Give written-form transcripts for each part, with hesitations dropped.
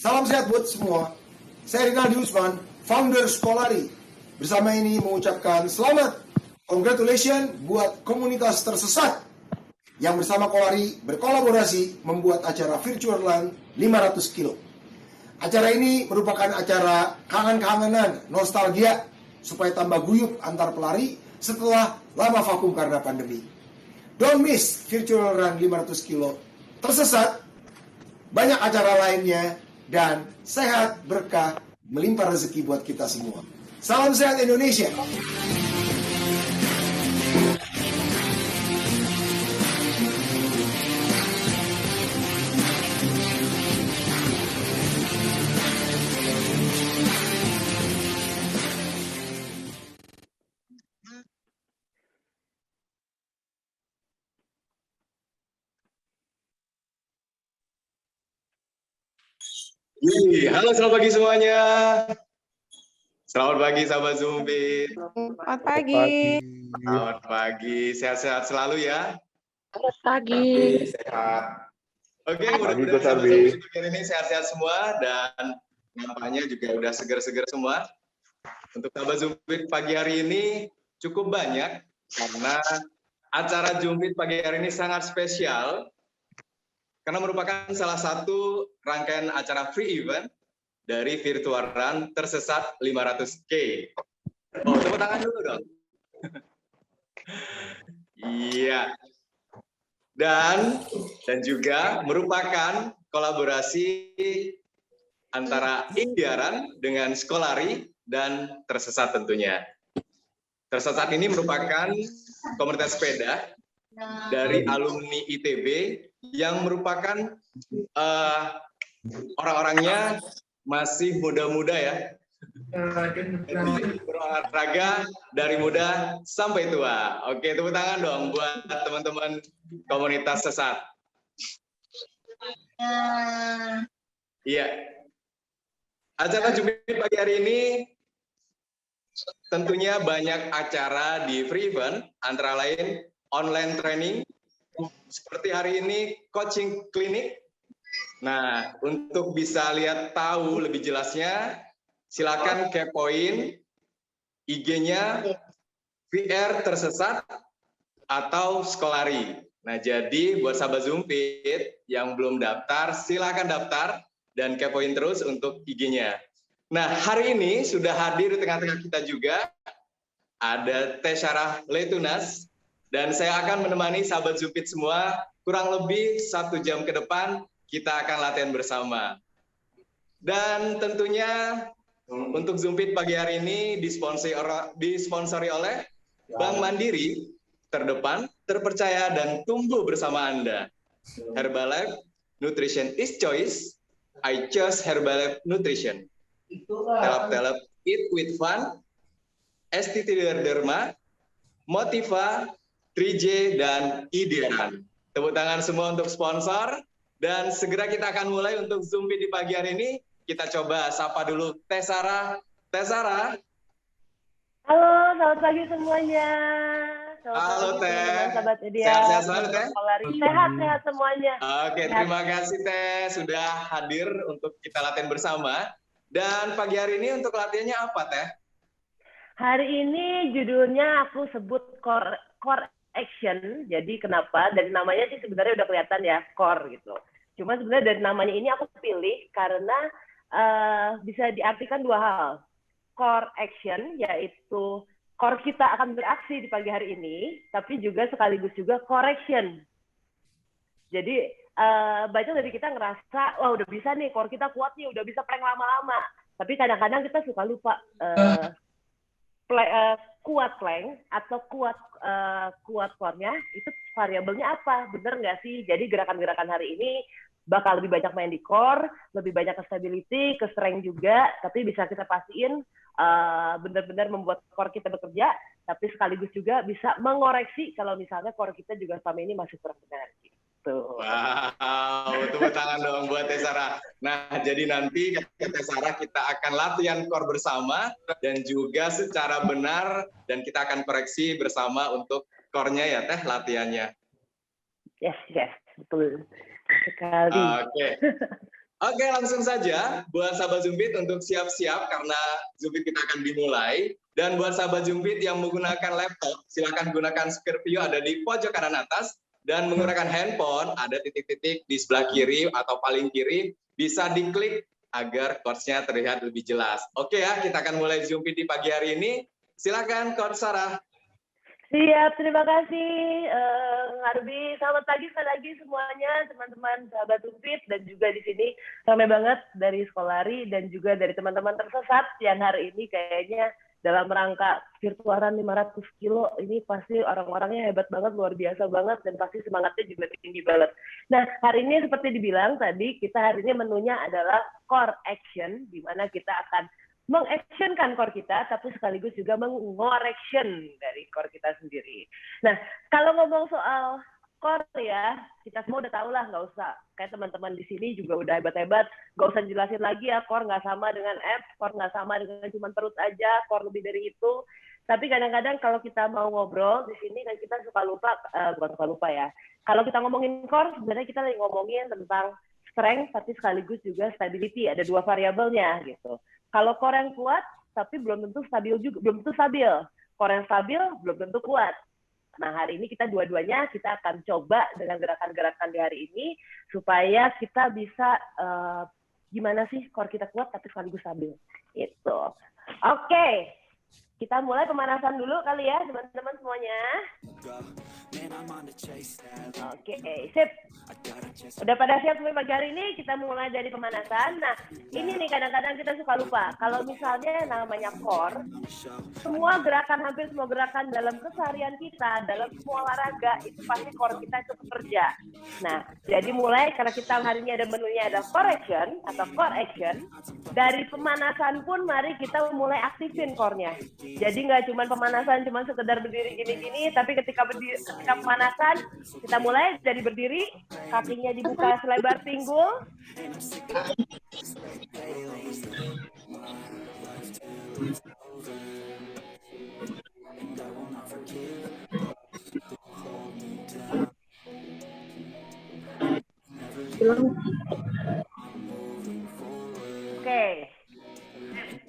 Salam sehat buat semua. Saya Rinaldi Usman, founder Skolari. Bersama ini mengucapkan selamat, congratulations buat komunitas tersesat yang bersama Kolari berkolaborasi membuat acara Virtual Run 500 kilo. Acara ini merupakan acara kangen-kangenan, nostalgia, supaya tambah guyup antar pelari setelah lama vakum karena pandemi. Don't miss Virtual Run 500 kilo. Tersesat, banyak acara lainnya, dan sehat berkah melimpah rezeki buat kita semua. Salam sehat Indonesia. Halo, selamat pagi semuanya. Selamat pagi sahabat Zumbit. Selamat pagi. Selamat pagi, sehat-sehat selalu ya. Selamat pagi. Sehat. Oke, mudah-mudahan sahabat Zumbit ini sehat-sehat semua dan nampaknya juga udah seger-seger semua. Untuk sahabat Zumbit pagi hari ini cukup banyak karena acara Zumbit pagi hari ini sangat spesial. Karena merupakan salah satu rangkaian acara free event dari Virtual Run Tersesat 500K. Oh, tepuk tangan dulu dong. Iya. Dan juga merupakan kolaborasi antara Indiaran dengan Skolari dan Tersesat tentunya. Tersesat ini merupakan komunitas sepeda dari alumni ITB yang merupakan orang-orangnya masih muda-muda ya. Berolahraga dari muda sampai tua. Oke, tepuk tangan dong buat teman-teman komunitas sesat. Iya. Acara Zumbit pagi hari ini tentunya banyak acara di free event, antara lain online training, seperti hari ini coaching klinik. Nah, untuk bisa lihat tahu lebih jelasnya, silakan kepoin IG-nya VR Tersesat atau Skolari. Nah, jadi buat sahabat Zumbit yang belum daftar, silakan daftar dan kepoin terus untuk IG-nya. Nah, hari ini sudah hadir di tengah-tengah kita juga ada Teh Syarah Letunas. Dan saya akan menemani sahabat Zumbit semua, kurang lebih 1 jam ke depan, kita akan latihan bersama. Dan tentunya untuk Zumbit pagi hari ini disponsori oleh Bank Mandiri, terdepan, terpercaya, dan tumbuh bersama Anda. Herbalife, Nutrition is Choice, I choose Herbalife Nutrition. Telap-telap Eat with Fun, STT Derma, Motiva, 3J, dan Idean. Tepuk tangan semua untuk sponsor, dan segera kita akan mulai untuk Zumbit di pagi hari ini. kita coba sapa dulu Teh Sarah. Teh Sarah. Halo, selamat pagi semuanya. Halo Teh. Teman-teman sahabat media. Sehat-sehat selalu Teh. Sehat semuanya. Oke, terima kasih Teh sudah hadir untuk kita latihan bersama. Dan pagi hari ini untuk latihannya apa Teh? Hari ini judulnya aku sebut core action. Jadi kenapa? Dari namanya sih sebenarnya udah kelihatan ya, core gitu. Cuma sebenarnya dari namanya ini aku pilih karena bisa diartikan dua hal. Core action, yaitu core kita akan beraksi di pagi hari ini, tapi juga sekaligus juga correction. Jadi banyak dari kita ngerasa, wah udah bisa nih, core kita kuat nih, udah bisa prank lama-lama. Tapi kadang-kadang kita suka lupa kuat plank atau kuat core-nya itu variabelnya apa, bener nggak sih? Jadi gerakan-gerakan hari ini bakal lebih banyak main di core, lebih banyak ke stability, ke strength juga, tapi bisa kita pastiin benar-benar membuat core kita bekerja, tapi sekaligus juga bisa mengoreksi kalau misalnya core kita juga selama ini masih kurang benar. Wow, tepuk tangan dong buat Teh Sarah. Nah, jadi nanti ketika Teh Sarah kita akan latihan core bersama dan juga secara benar dan kita akan koreksi bersama untuk core-nya ya Teh latihannya. Yes, betul sekali. Oke, langsung saja buat sahabat Zumbit untuk siap-siap karena Zumbit kita akan dimulai. Dan buat sahabat Zumbit yang menggunakan laptop, silakan gunakan Scorpio ada di pojok kanan atas. Dan menggunakan handphone, ada titik-titik di sebelah kiri atau paling kiri, bisa diklik agar coach-nya terlihat lebih jelas. Oke ya, kita akan mulai Zumbit di pagi hari ini. Silakan Coach Sarah. Siap, terima kasih Arbi. Selamat pagi sekali lagi semuanya, teman-teman sahabat Zumbit, dan juga di sini ramai banget dari Sekolari dan juga dari teman-teman tersesat yang hari ini kayaknya dalam rangka virtualan 500 kilo, ini pasti orang-orangnya hebat banget, luar biasa banget, dan pasti semangatnya juga tinggi banget. Nah, hari ini seperti dibilang tadi, kita hari ini menunya adalah core action, di mana kita akan mengactionkan core kita, tapi sekaligus juga mengorection dari core kita sendiri. Nah, kalau ngomong soal core ya, kita semua udah tahu lah, nggak usah kayak teman-teman di sini juga udah hebat-hebat, nggak usah jelasin lagi ya, core nggak sama dengan abs, core nggak sama dengan cuma perut aja, core lebih dari itu. Tapi kadang-kadang kalau kita mau ngobrol di sini kan kita suka lupa, bukan suka lupa ya. Kalau kita ngomongin core, sebenarnya kita lagi ngomongin tentang strength, tapi sekaligus juga stability, ada dua variabelnya gitu. Kalau core yang kuat, tapi belum tentu stabil juga, belum tentu stabil. Core yang stabil belum tentu kuat. Nah, hari ini kita dua-duanya kita akan coba dengan gerakan-gerakan di hari ini supaya kita bisa gimana sih core kita kuat tapi sekaligus stabil. Itu. Oke. Kita mulai pemanasan dulu kali ya, teman-teman semuanya. Oke, sip. Udah pada siap sampai pagi hari ini, kita mulai dari pemanasan. Nah, ini nih kadang-kadang kita suka lupa. Kalau misalnya namanya core, hampir semua gerakan dalam keseharian kita, dalam semua olahraga, itu pasti core kita itu bekerja. Nah, jadi mulai, karena kita hari ini ada menunya ada correction atau core action, dari pemanasan pun mari kita mulai aktifin core-nya. Jadi nggak cuma pemanasan, cuma sekedar berdiri gini-gini, tapi ketika pemanasan, kita mulai dari berdiri, kakinya dibuka selebar pinggul. Oke.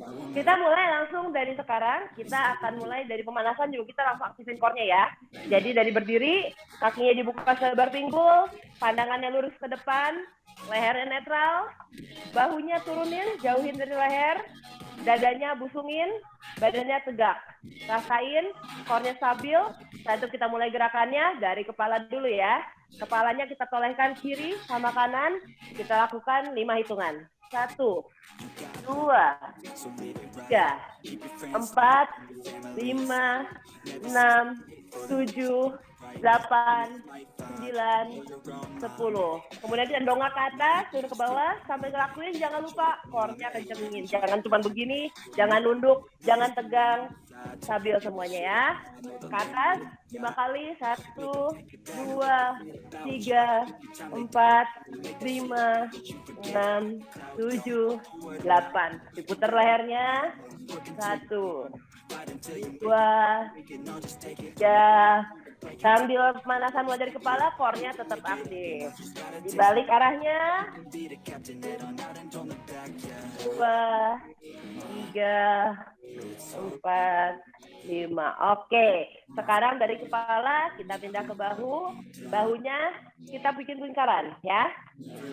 Kita mulai langsung dari sekarang, kita akan mulai dari pemanasan juga kita langsung aktifin core-nya ya. Jadi dari berdiri, kakinya dibuka selebar pinggul, pandangannya lurus ke depan, lehernya netral, bahunya turunin, jauhin dari leher, dadanya busungin, badannya tegak. Rasain core-nya stabil. Saat itu kita mulai gerakannya dari kepala dulu ya. Kepalanya kita tolehkan kiri sama kanan, kita lakukan 5 hitungan. 1, 2, 3, 4, 5, 6, 7, 8, 9, 10. Kemudian kita dongak ke atas, turun ke bawah, sampai ngelakuin jangan lupa core-nya kencengin. Jangan cuma begini, jangan nunduk, jangan tegang, stabil semuanya ya. Ke atas 5 kali, 1, 2, 3, 4, 5, 6, 7, 8. Diputar lehernya. 1, 2, 3. Sambil pemanasan mulai dari kepala, core-nya tetap aktif. Dibalik arahnya. 2, 3, 4, 5. Oke, sekarang dari kepala kita pindah ke bahu. Bahunya kita bikin lingkaran ya.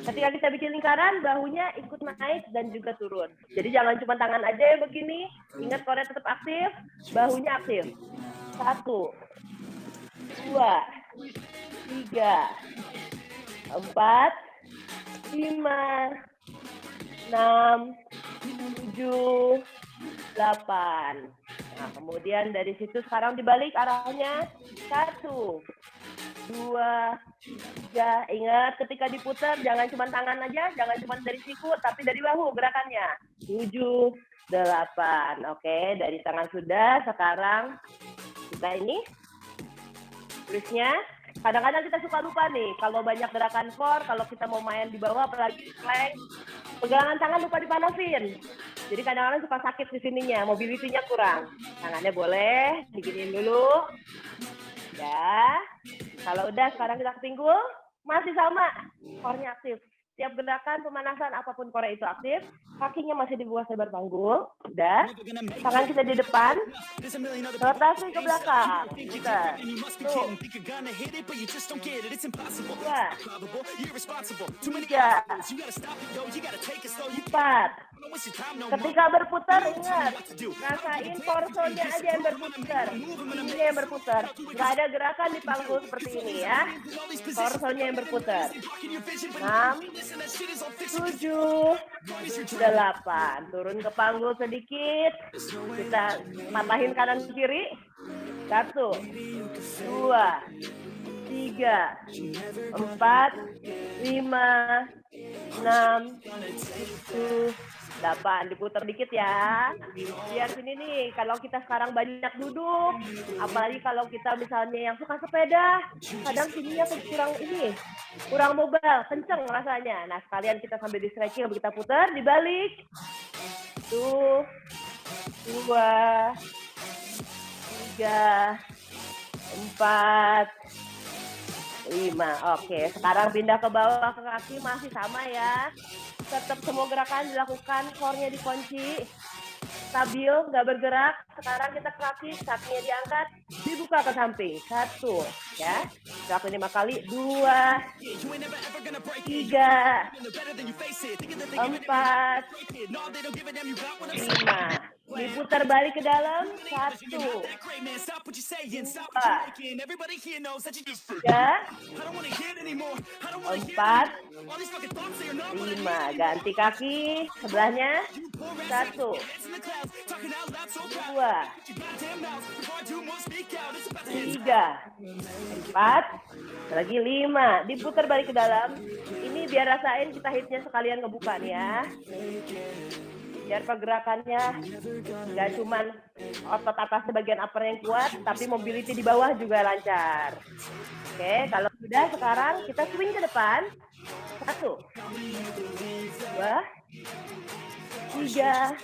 Ketika kita bikin lingkaran, bahunya ikut naik dan juga turun. Jadi jangan cuma tangan aja yang begini. Ingat core tetap aktif, bahunya aktif. 1, 2, 3, 4, 5, 6, 7, 8. Nah, kemudian dari situ sekarang dibalik arahnya. 1, 2, 3. Ingat ketika diputar jangan cuma tangan aja, jangan cuma dari siku, tapi dari bahu gerakannya. 7, 8. Oke, dari tangan sudah. Sekarang kita ini tulisnya. Kadang-kadang kita suka lupa nih, kalau banyak gerakan core, kalau kita mau main di bawah, apalagi plank, pegangan tangan lupa dipanasin. Jadi kadang-kadang suka sakit di sininya, mobility-nya kurang. Tangannya boleh, diginiin dulu. Ya, kalau udah sekarang kita ke pinggul, masih sama, core-nya aktif. Tiap gerakan pemanasan apapun core itu aktif, kakinya masih dibuka sebar panggul, udah. Tangan kita di depan, rotasi ke belakang. Kita. Tuh. 2, 3, 4. Ketika berputar, ingat, rasain torsonya aja yang berputar, ini yang berputar. Nggak ada gerakan di panggul seperti ini ya. Torsonya yang berputar. 6, 7, 8. Turun ke panggul sedikit. Kita matahin kanan kiri. 1, 2, 3, 4, 5, 6, 7, 8. Diputar dikit ya. Biar sini nih, kalau kita sekarang banyak duduk, apalagi kalau kita misalnya yang suka sepeda, kadang sininya kurang mobile, kenceng rasanya. Nah, sekalian kita sambil di stretching, kita putar, dibalik. 1, 2, 3, 4, 5. Oke, sekarang pindah ke bawah ke kaki, masih sama ya. Tetap semua gerakan dilakukan, core-nya dikunci. Stabil, nggak bergerak. Sekarang kita ke kaki, kakinya diangkat, dibuka ke samping. 1, ya. Gerakan 5 kali. 2, 3, 4, 5. Diputar balik ke dalam. 1, 2, 3, 4, 5. Ganti kaki sebelahnya. 1, 2, 3, 4, lagi 5. Diputar balik ke dalam. Ini biar rasain kita hitnya sekalian ngebuka nih ya. Biar pergerakannya nggak cuman otot atas sebagian upper yang kuat, tapi mobility di bawah juga lancar. Oke, kalau sudah sekarang kita swing ke depan. 1, 2, 3,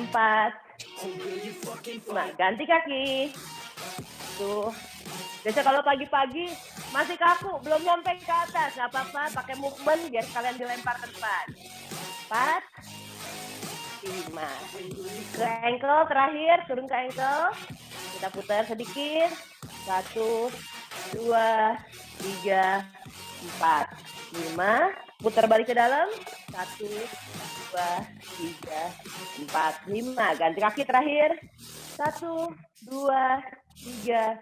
4, 5. Ganti kaki. Tuh. Biasa kalau pagi-pagi masih kaku, belum nyampe ke atas, nggak apa-apa, pakai movement biar kalian dilempar ke depan. 4, 5. Ke ankle terakhir, turun ke ankle. Kita putar sedikit. 1, 2, 3, 4, 5. Putar balik ke dalam. 1, 2, 3, 4, 5. Ganti kaki terakhir. 1, 2, 3,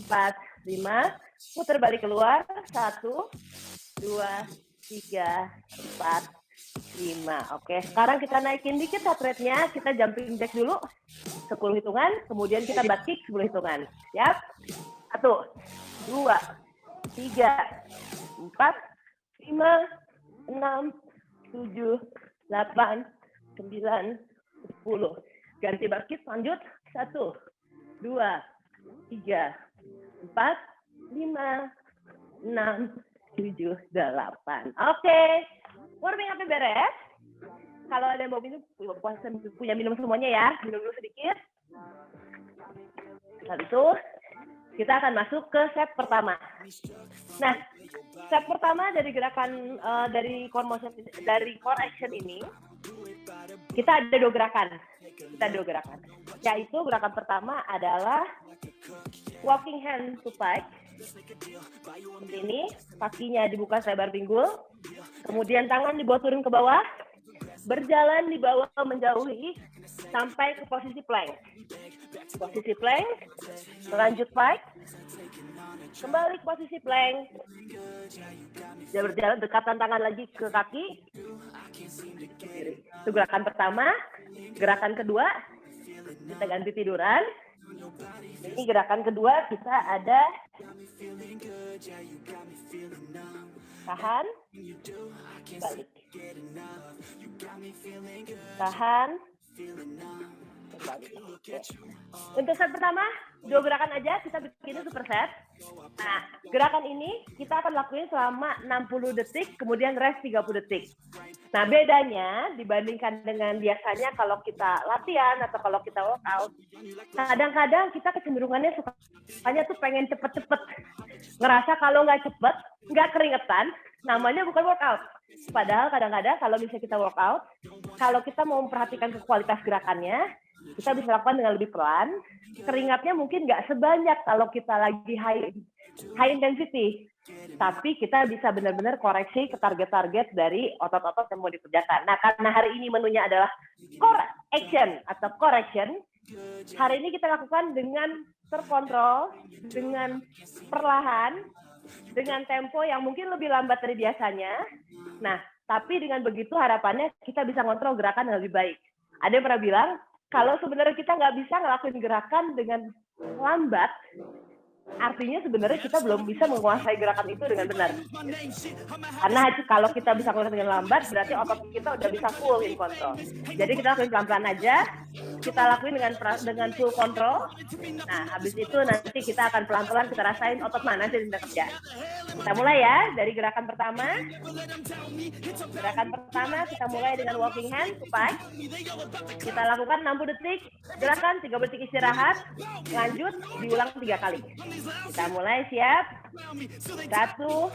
4, 5. Putar balik keluar. 1, 2, 3, 4, 5. Oke, sekarang kita naikin dikit heart rate-nya. Kita jumping jack dulu. 10 hitungan. Kemudian kita butt kick 10 hitungan. Siap? 1, 2, 3, 4, 5, 6, 7, 8, 9, 10. Ganti butt kick, lanjut. 1, 2, 3, 4, 5, 6, 7, 8. Oke. Warming up semuanya beres. Kalau ada yang mau minum, punya minum semuanya ya. Minum dulu sedikit. Setelah itu, kita akan masuk ke set pertama. Nah, set pertama dari gerakan dari core action ini, kita ada dua gerakan. Yaitu gerakan pertama adalah walking hand to pike. Seperti ini, kakinya dibuka selebar pinggul, kemudian tangan dibawa turun ke bawah, berjalan di bawah menjauhi sampai ke posisi plank. Posisi plank, lanjut pike, kembali ke posisi plank. Dia berjalan dekatan tangan lagi ke kaki. Itu gerakan pertama. Gerakan kedua, kita ganti tiduran. Ini gerakan kedua kita ada tahan, balik. Tahan, balik. Untuk set pertama, 2 gerakan aja, kita bikin super set. Nah, gerakan ini kita akan lakuin selama 60 detik, kemudian rest 30 detik. Nah, bedanya dibandingkan dengan biasanya kalau kita latihan atau kalau kita workout, kadang-kadang kita kecenderungannya sukanya tuh pengen cepet-cepet. Ngerasa kalau nggak cepet, nggak keringetan, namanya bukan workout. Padahal kadang-kadang kalau misalnya kita workout, kalau kita mau memperhatikan kualitas gerakannya, kita bisa lakukan dengan lebih pelan. Keringatnya mungkin nggak sebanyak kalau kita lagi high intensity. Tapi kita bisa benar-benar koreksi ke target-target dari otot-otot yang mau dikerjakan. Nah, karena hari ini menunya adalah core action atau correction, hari ini kita lakukan dengan terkontrol, dengan perlahan, dengan tempo yang mungkin lebih lambat dari biasanya. Nah, tapi dengan begitu harapannya kita bisa ngontrol gerakan yang lebih baik. Ada yang pernah bilang, kalau sebenarnya kita nggak bisa ngelakuin gerakan dengan lambat, artinya sebenarnya kita belum bisa menguasai gerakan itu dengan benar. Karena kalau kita bisa melakukan dengan lambat, berarti otot kita udah bisa full in control. Jadi kita lakuin pelan-pelan aja, kita lakuin dengan full control. Nah, habis itu nanti kita akan pelan-pelan kita rasain otot mana sih yang kerja. Kita mulai ya dari gerakan pertama. Gerakan pertama kita mulai dengan walking hand to pike. Kita lakukan 60 detik, gerakan 30 detik istirahat, lanjut diulang 3 kali. Kita mulai, siap. 1, 2,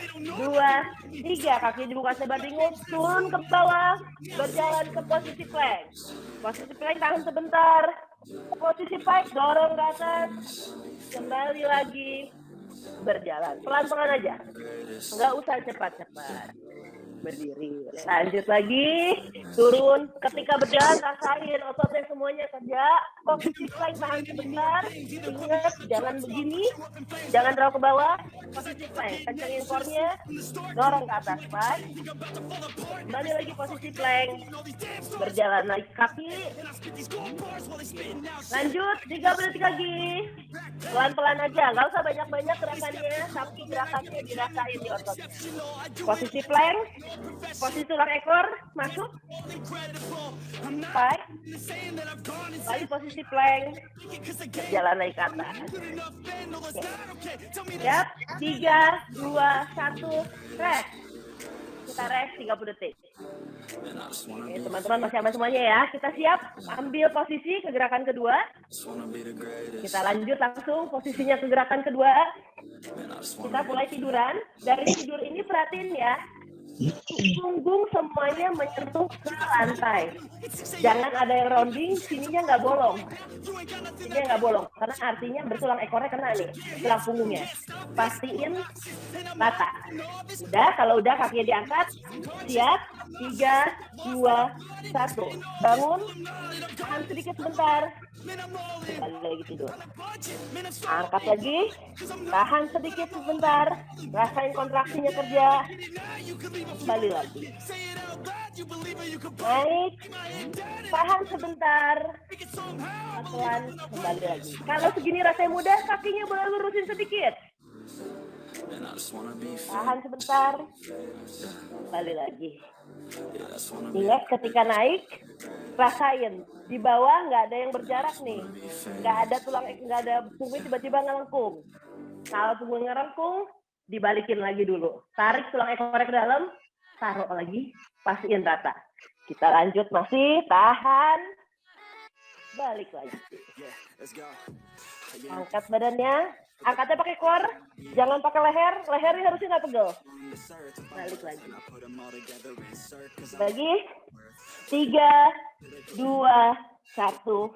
3. Kaki dibuka selebar pinggul, turun ke bawah, berjalan ke posisi plank. Posisi plank tahan sebentar. Posisi pike dorong ke atas. Kembali lagi. Berjalan. Pelan-pelan aja. Nggak usah cepat-cepat. Berdiri. Lanjut lagi. Turun. Ketika berjalan, rasain ototnya semuanya kerja. Posisi plank tahan sebentar. Ingat, jangan begini. Jangan terlalu ke bawah. Posisi plank. Kencengin core-nya. Dorong ke atas. Plank. Kembali lagi posisi plank. Berjalan naik kaki. Lanjut. 30 detik lagi. Pelan-pelan aja. Nggak usah banyak-banyak gerakannya. Tapi gerakannya dirasain di otot. Posisi plank. Posisi tulang ekor masuk, pike, balik posisi plank, jalan naik ke atas. Siap, 3, 2, 1, rest. Kita rest 30 detik. Oke, teman-teman masih aman semuanya ya. Kita siap ambil posisi ke gerakan kedua. Kita lanjut langsung posisinya ke gerakan kedua. Kita mulai tiduran. Dari tidur ini perhatiin ya. Punggung semuanya menyentuh ke lantai. Jangan ada yang rounding, sininya nggak bolong. Sininya nggak bolong, karena artinya bertulang ekornya kena nih, tulang punggungnya. Pastiin rata. Udah, kalau udah kakinya diangkat, siap, 3, 2, 1. Bangun, tahan sedikit sebentar. Kembali lagi tidur. Angkat lagi, tahan sedikit sebentar. Rasain kontraksinya kerja. Kembali lagi. Naik, tahan sebentar. Pelan, kembali lagi. Kalau segini rasanya mudah, kakinya boleh lurusin sedikit. Tahan sebentar. Kembali lagi. Ingat ketika naik, rasain di bawah nggak ada yang berjarak nih, nggak ada tulang, nggak ada punggung tiba-tiba ngelengkung. Kalau punggung ngelengkung, dibalikin lagi dulu. Tarik tulang ekornya ke dalam, taruh lagi, pastiin rata. Kita lanjut masih, tahan, balik lagi. Angkat badannya, angkatnya pakai core, jangan pakai leher, lehernya harusnya nggak pegel. Balik lagi. Lagi, 3, 2, 1,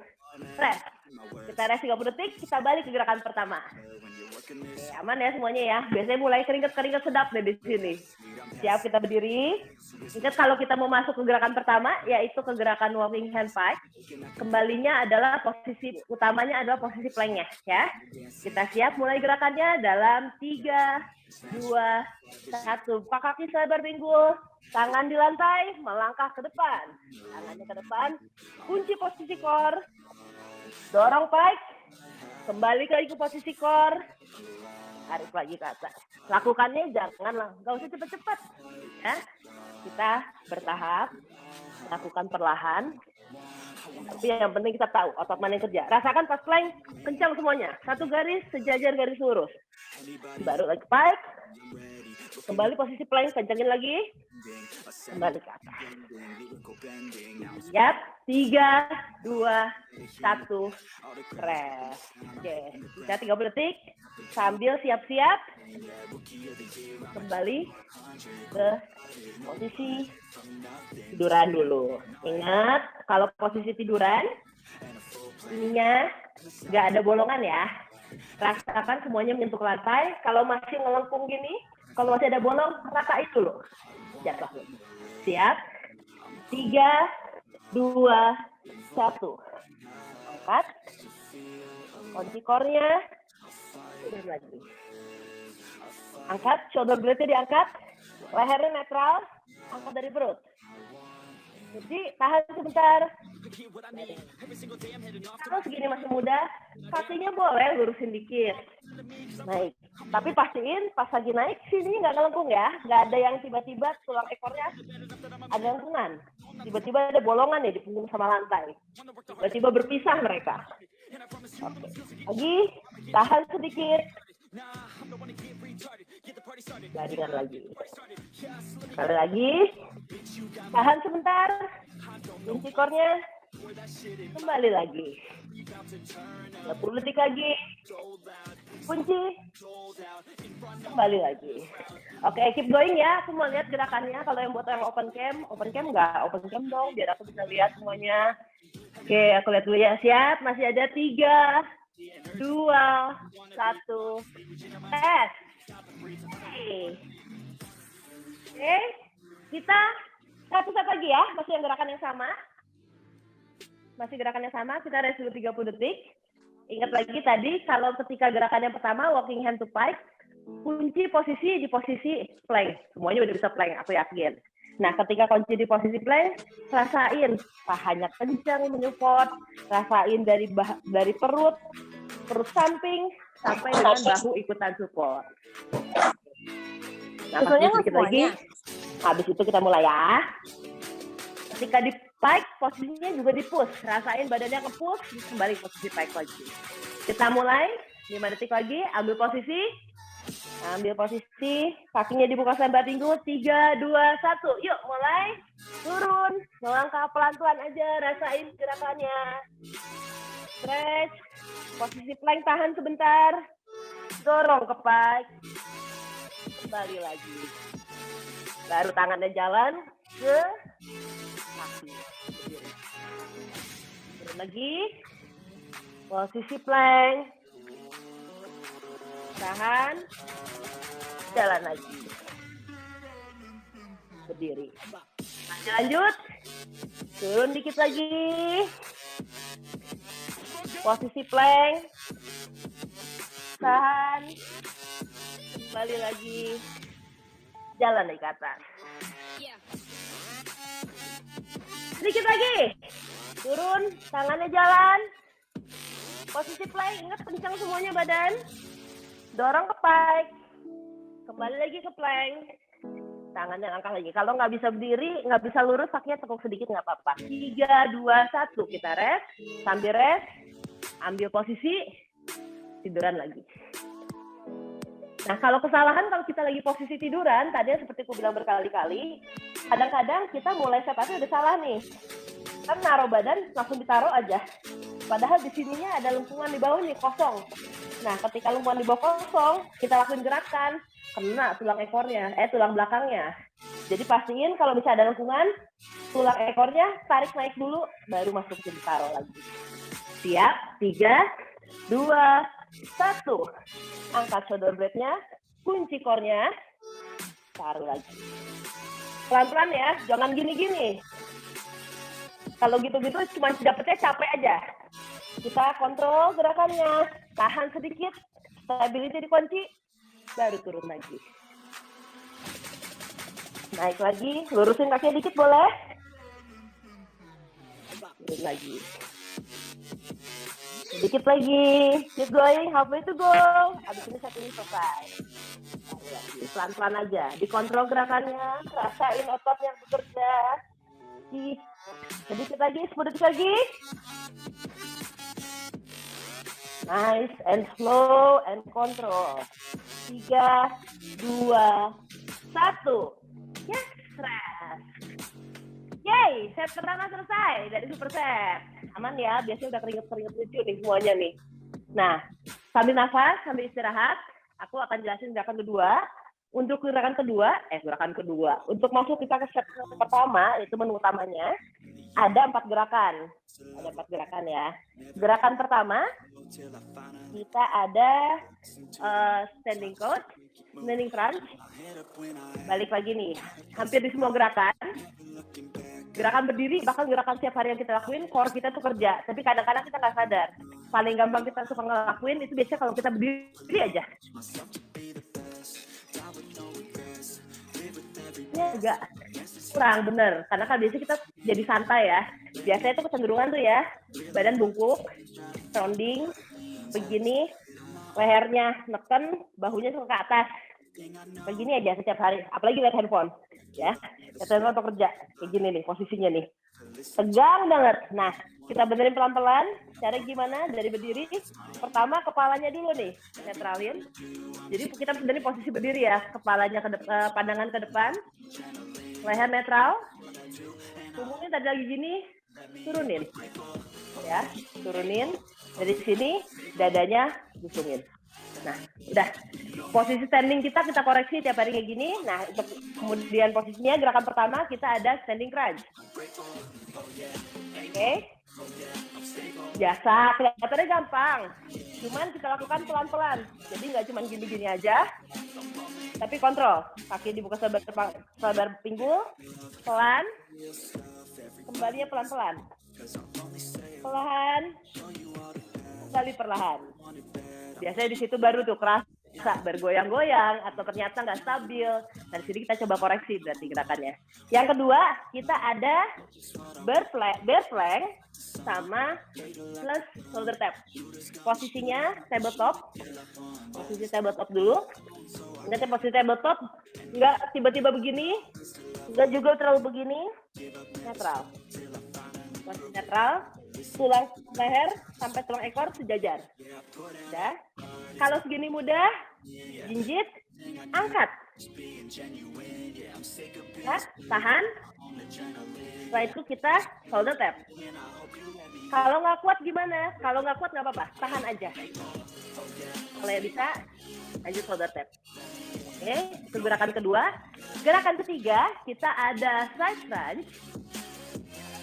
rest. Kita rest 30 detik, kita balik ke gerakan pertama. Oke, aman ya semuanya ya. Biasanya mulai keringet-keringet sedap deh di sini. Siap, kita berdiri. Ingat kalau kita mau masuk ke gerakan pertama, yaitu ke gerakan walking hand pike. Kembalinya adalah posisi utamanya adalah posisi planknya ya. Kita siap mulai gerakannya dalam 3, 2, 1. Pak kaki selebar pinggul. Tangan di lantai, melangkah ke depan. Tangannya ke depan. Kunci posisi core. Dorong pike. Kembali lagi ke posisi core. Tarik lagi ke atas. Lakukannya jangan, nggak usah cepat-cepat. Ya. Kita bertahap, lakukan perlahan. Tapi yang penting kita tahu otot mana yang kerja. Rasakan pas plank, kencang semuanya. Satu garis, sejajar garis lurus. Baru lagi pike. Kembali posisi plank, kencangin lagi. Kembali ke atas. Siap, 3, 2, 1, rest. Oke, kita 30 detik. Sambil siap-siap, kembali ke posisi tiduran dulu. Ingat, kalau posisi tiduran, ininya nggak ada bolongan ya. Rasakan semuanya menyentuh lantai. Kalau masih ngelengkung gini, kalau masih ada bolong, rasain dulu. Jatuh. Siap. 3, 2, 1. Angkat. Kunci core-nya. Turun lagi. Angkat, shoulder blade-nya diangkat. Lehernya netral. Angkat dari perut. Jadi, tahan sebentar. Kalau segini masih muda, kakinya boleh lurusin dikit. Naik. Tapi pastiin pas lagi naik, sini nggak ngelengkung ya. Nggak ada yang tiba-tiba tulang ekornya ada lengkungan. Tiba-tiba ada bolongan ya di punggung sama lantai. Tiba-tiba berpisah mereka. Oke. Lagi, tahan sedikit. Baringan lagi. Sekali lagi. Tahan sebentar. Kunci core-nya. Kembali lagi. 30 detik lagi. Kunci. Kembali lagi. Oke, keep going ya. Aku mau lihat gerakannya. Kalau yang buat yang open cam nggak? Open cam dong, biar aku bisa lihat semuanya. Oke, aku lihat dulu ya. Siap, masih ada 3, 2, 1. Oke, kita satu set lagi ya. Masih yang gerakan yang sama. Masih gerakan yang sama, kita rest dulu 30 detik. Ingat lagi tadi, kalau ketika gerakan yang pertama, walking hand to pike, kunci posisi di posisi plank. Semuanya udah bisa plank, aku yakin. Nah, ketika kunci di posisi plank, rasain pahanya kencang menyupport, rasain dari perut samping, sampai dengan bahu ikutan support. Nah, sedikit lagi. Habis itu kita mulai ya. Ketika di pike, posisinya juga di push. Rasain badannya ke push, kembali posisi pike lagi. Kita mulai, 5 detik lagi, ambil posisi. Ambil posisi, kakinya dibuka selebar pinggul, 3, 2, 1. Yuk, mulai. Turun, melangkah pelan-pelan aja, rasain gerakannya. Stretch, posisi plank tahan sebentar. Dorong ke pike. Kembali lagi. Baru tangannya jalan ke kaki. Turun lagi. Posisi plank. Tahan. Jalan lagi. Berdiri. Lanjut. Turun dikit lagi. Posisi plank. Tahan. Kembali lagi. Jalan dari ke atas. Sedikit lagi. Turun, tangannya jalan. Posisi plank, ingat kencang semuanya badan. Dorong ke pike. Kembali lagi ke plank. Tangannya angkat lagi. Kalau nggak bisa berdiri, nggak bisa lurus, kakinya tekuk sedikit nggak apa-apa. 3, 2, 1. Kita rest. Sambil rest, ambil posisi. Tiduran lagi. Nah, kalau kesalahan kalau kita lagi posisi tiduran, tadi seperti aku bilang berkali-kali, kadang-kadang kita mulai setupnya udah salah nih. Kan naruh badan langsung ditaruh aja. Padahal di sininya ada lengkungan di bawah nih, kosong. Nah, ketika lengkungan di bawah kosong, kita lakuin gerakan, kena tulang ekornya, tulang belakangnya. Jadi pastiin kalau bisa ada lengkungan, tulang ekornya tarik naik dulu, baru masukin ditaruh lagi. Siap, 3, 2, 1. Angkat shoulder blade-nya, kunci core-nya, taruh lagi. Pelan-pelan ya, jangan gini-gini. Kalau gitu-gitu cuma dapetnya capek aja. Kita kontrol gerakannya, tahan sedikit, stability dikunci, baru turun lagi. Naik lagi, lurusin kakinya dikit boleh. Turun lagi. Sedikit lagi, keep going, halfway to go. Habis ini satu ini selesai. Pelan-pelan aja, dikontrol gerakannya, rasain ototnya bekerja. Sedikit lagi, 10 detik lagi. Nice and slow and control. 3, 2, 1. Yes, rest. Yay, set pertama selesai dari super set. Aman ya, biasanya udah keringet-keringet lucu nih semuanya nih. Nah, sambil nafas, sambil istirahat, aku akan jelasin gerakan kedua. Untuk gerakan kedua, untuk masuk kita ke set pertama, itu menu utamanya, ada 4 gerakan. Ada 4 gerakan ya. Gerakan pertama, kita ada standing crunch, standing crunch. Balik lagi nih, hampir di semua gerakan. Gerakan berdiri, bahkan gerakan setiap hari yang kita lakuin, core kita tuh kerja. Tapi kadang-kadang kita nggak sadar. Paling gampang kita suka ngelakuin itu biasanya kalau kita berdiri aja. Ini agak kurang bener, karena kan biasanya kita jadi santai ya. Biasanya itu kecenderungan tuh ya, badan bungkuk, rounding, begini, lehernya neken, bahunya ke atas. Begini aja setiap hari, apalagi lihat handphone. Ya, kita kerja kayak gini nih posisinya nih, tegang banget. Nah, kita benerin pelan-pelan. Cara gimana? Dari berdiri, pertama kepalanya dulu nih netralin. Jadi kita benerin posisi berdiri ya, kepalanya pandangan ke depan, leher netral, punggungnya tadi lagi gini, turunin, ya, turunin dari sini, dadanya gusungin. Nah, udah. Posisi standing kita koreksi tiap hari kayak gini. Nah, untuk kemudian posisinya gerakan pertama kita ada standing crunch. Oke. Biasa, kelihatannya gampang. Cuman kita lakukan pelan-pelan. Jadi nggak cuma gini-gini aja, tapi kontrol. Kaki dibuka selebar pinggul, pelan. Kembalinya pelan-pelan. Pelan. Kembali perlahan. Biasanya di situ baru tuh kerasa bergoyang-goyang atau ternyata nggak stabil. Dari sini kita coba koreksi berarti gerakannya. Yang kedua, kita ada bear plank sama plus shoulder tap. Posisinya tabletop. Posisi tabletop dulu. Ingat posisi tabletop, nggak tiba-tiba begini, nggak juga terlalu begini. Netral. Posisi netral. Tulang leher sampai tulang ekor sejajar. Udah. Kalau segini mudah, jinjit, angkat. Nah, tahan. Setelah itu kita shoulder tap. Kalau nggak kuat gimana? Kalau nggak kuat nggak apa-apa, tahan aja. Kalau ya bisa, lanjut shoulder tap. Oke, itu gerakan kedua. Gerakan ketiga, kita ada side crunch.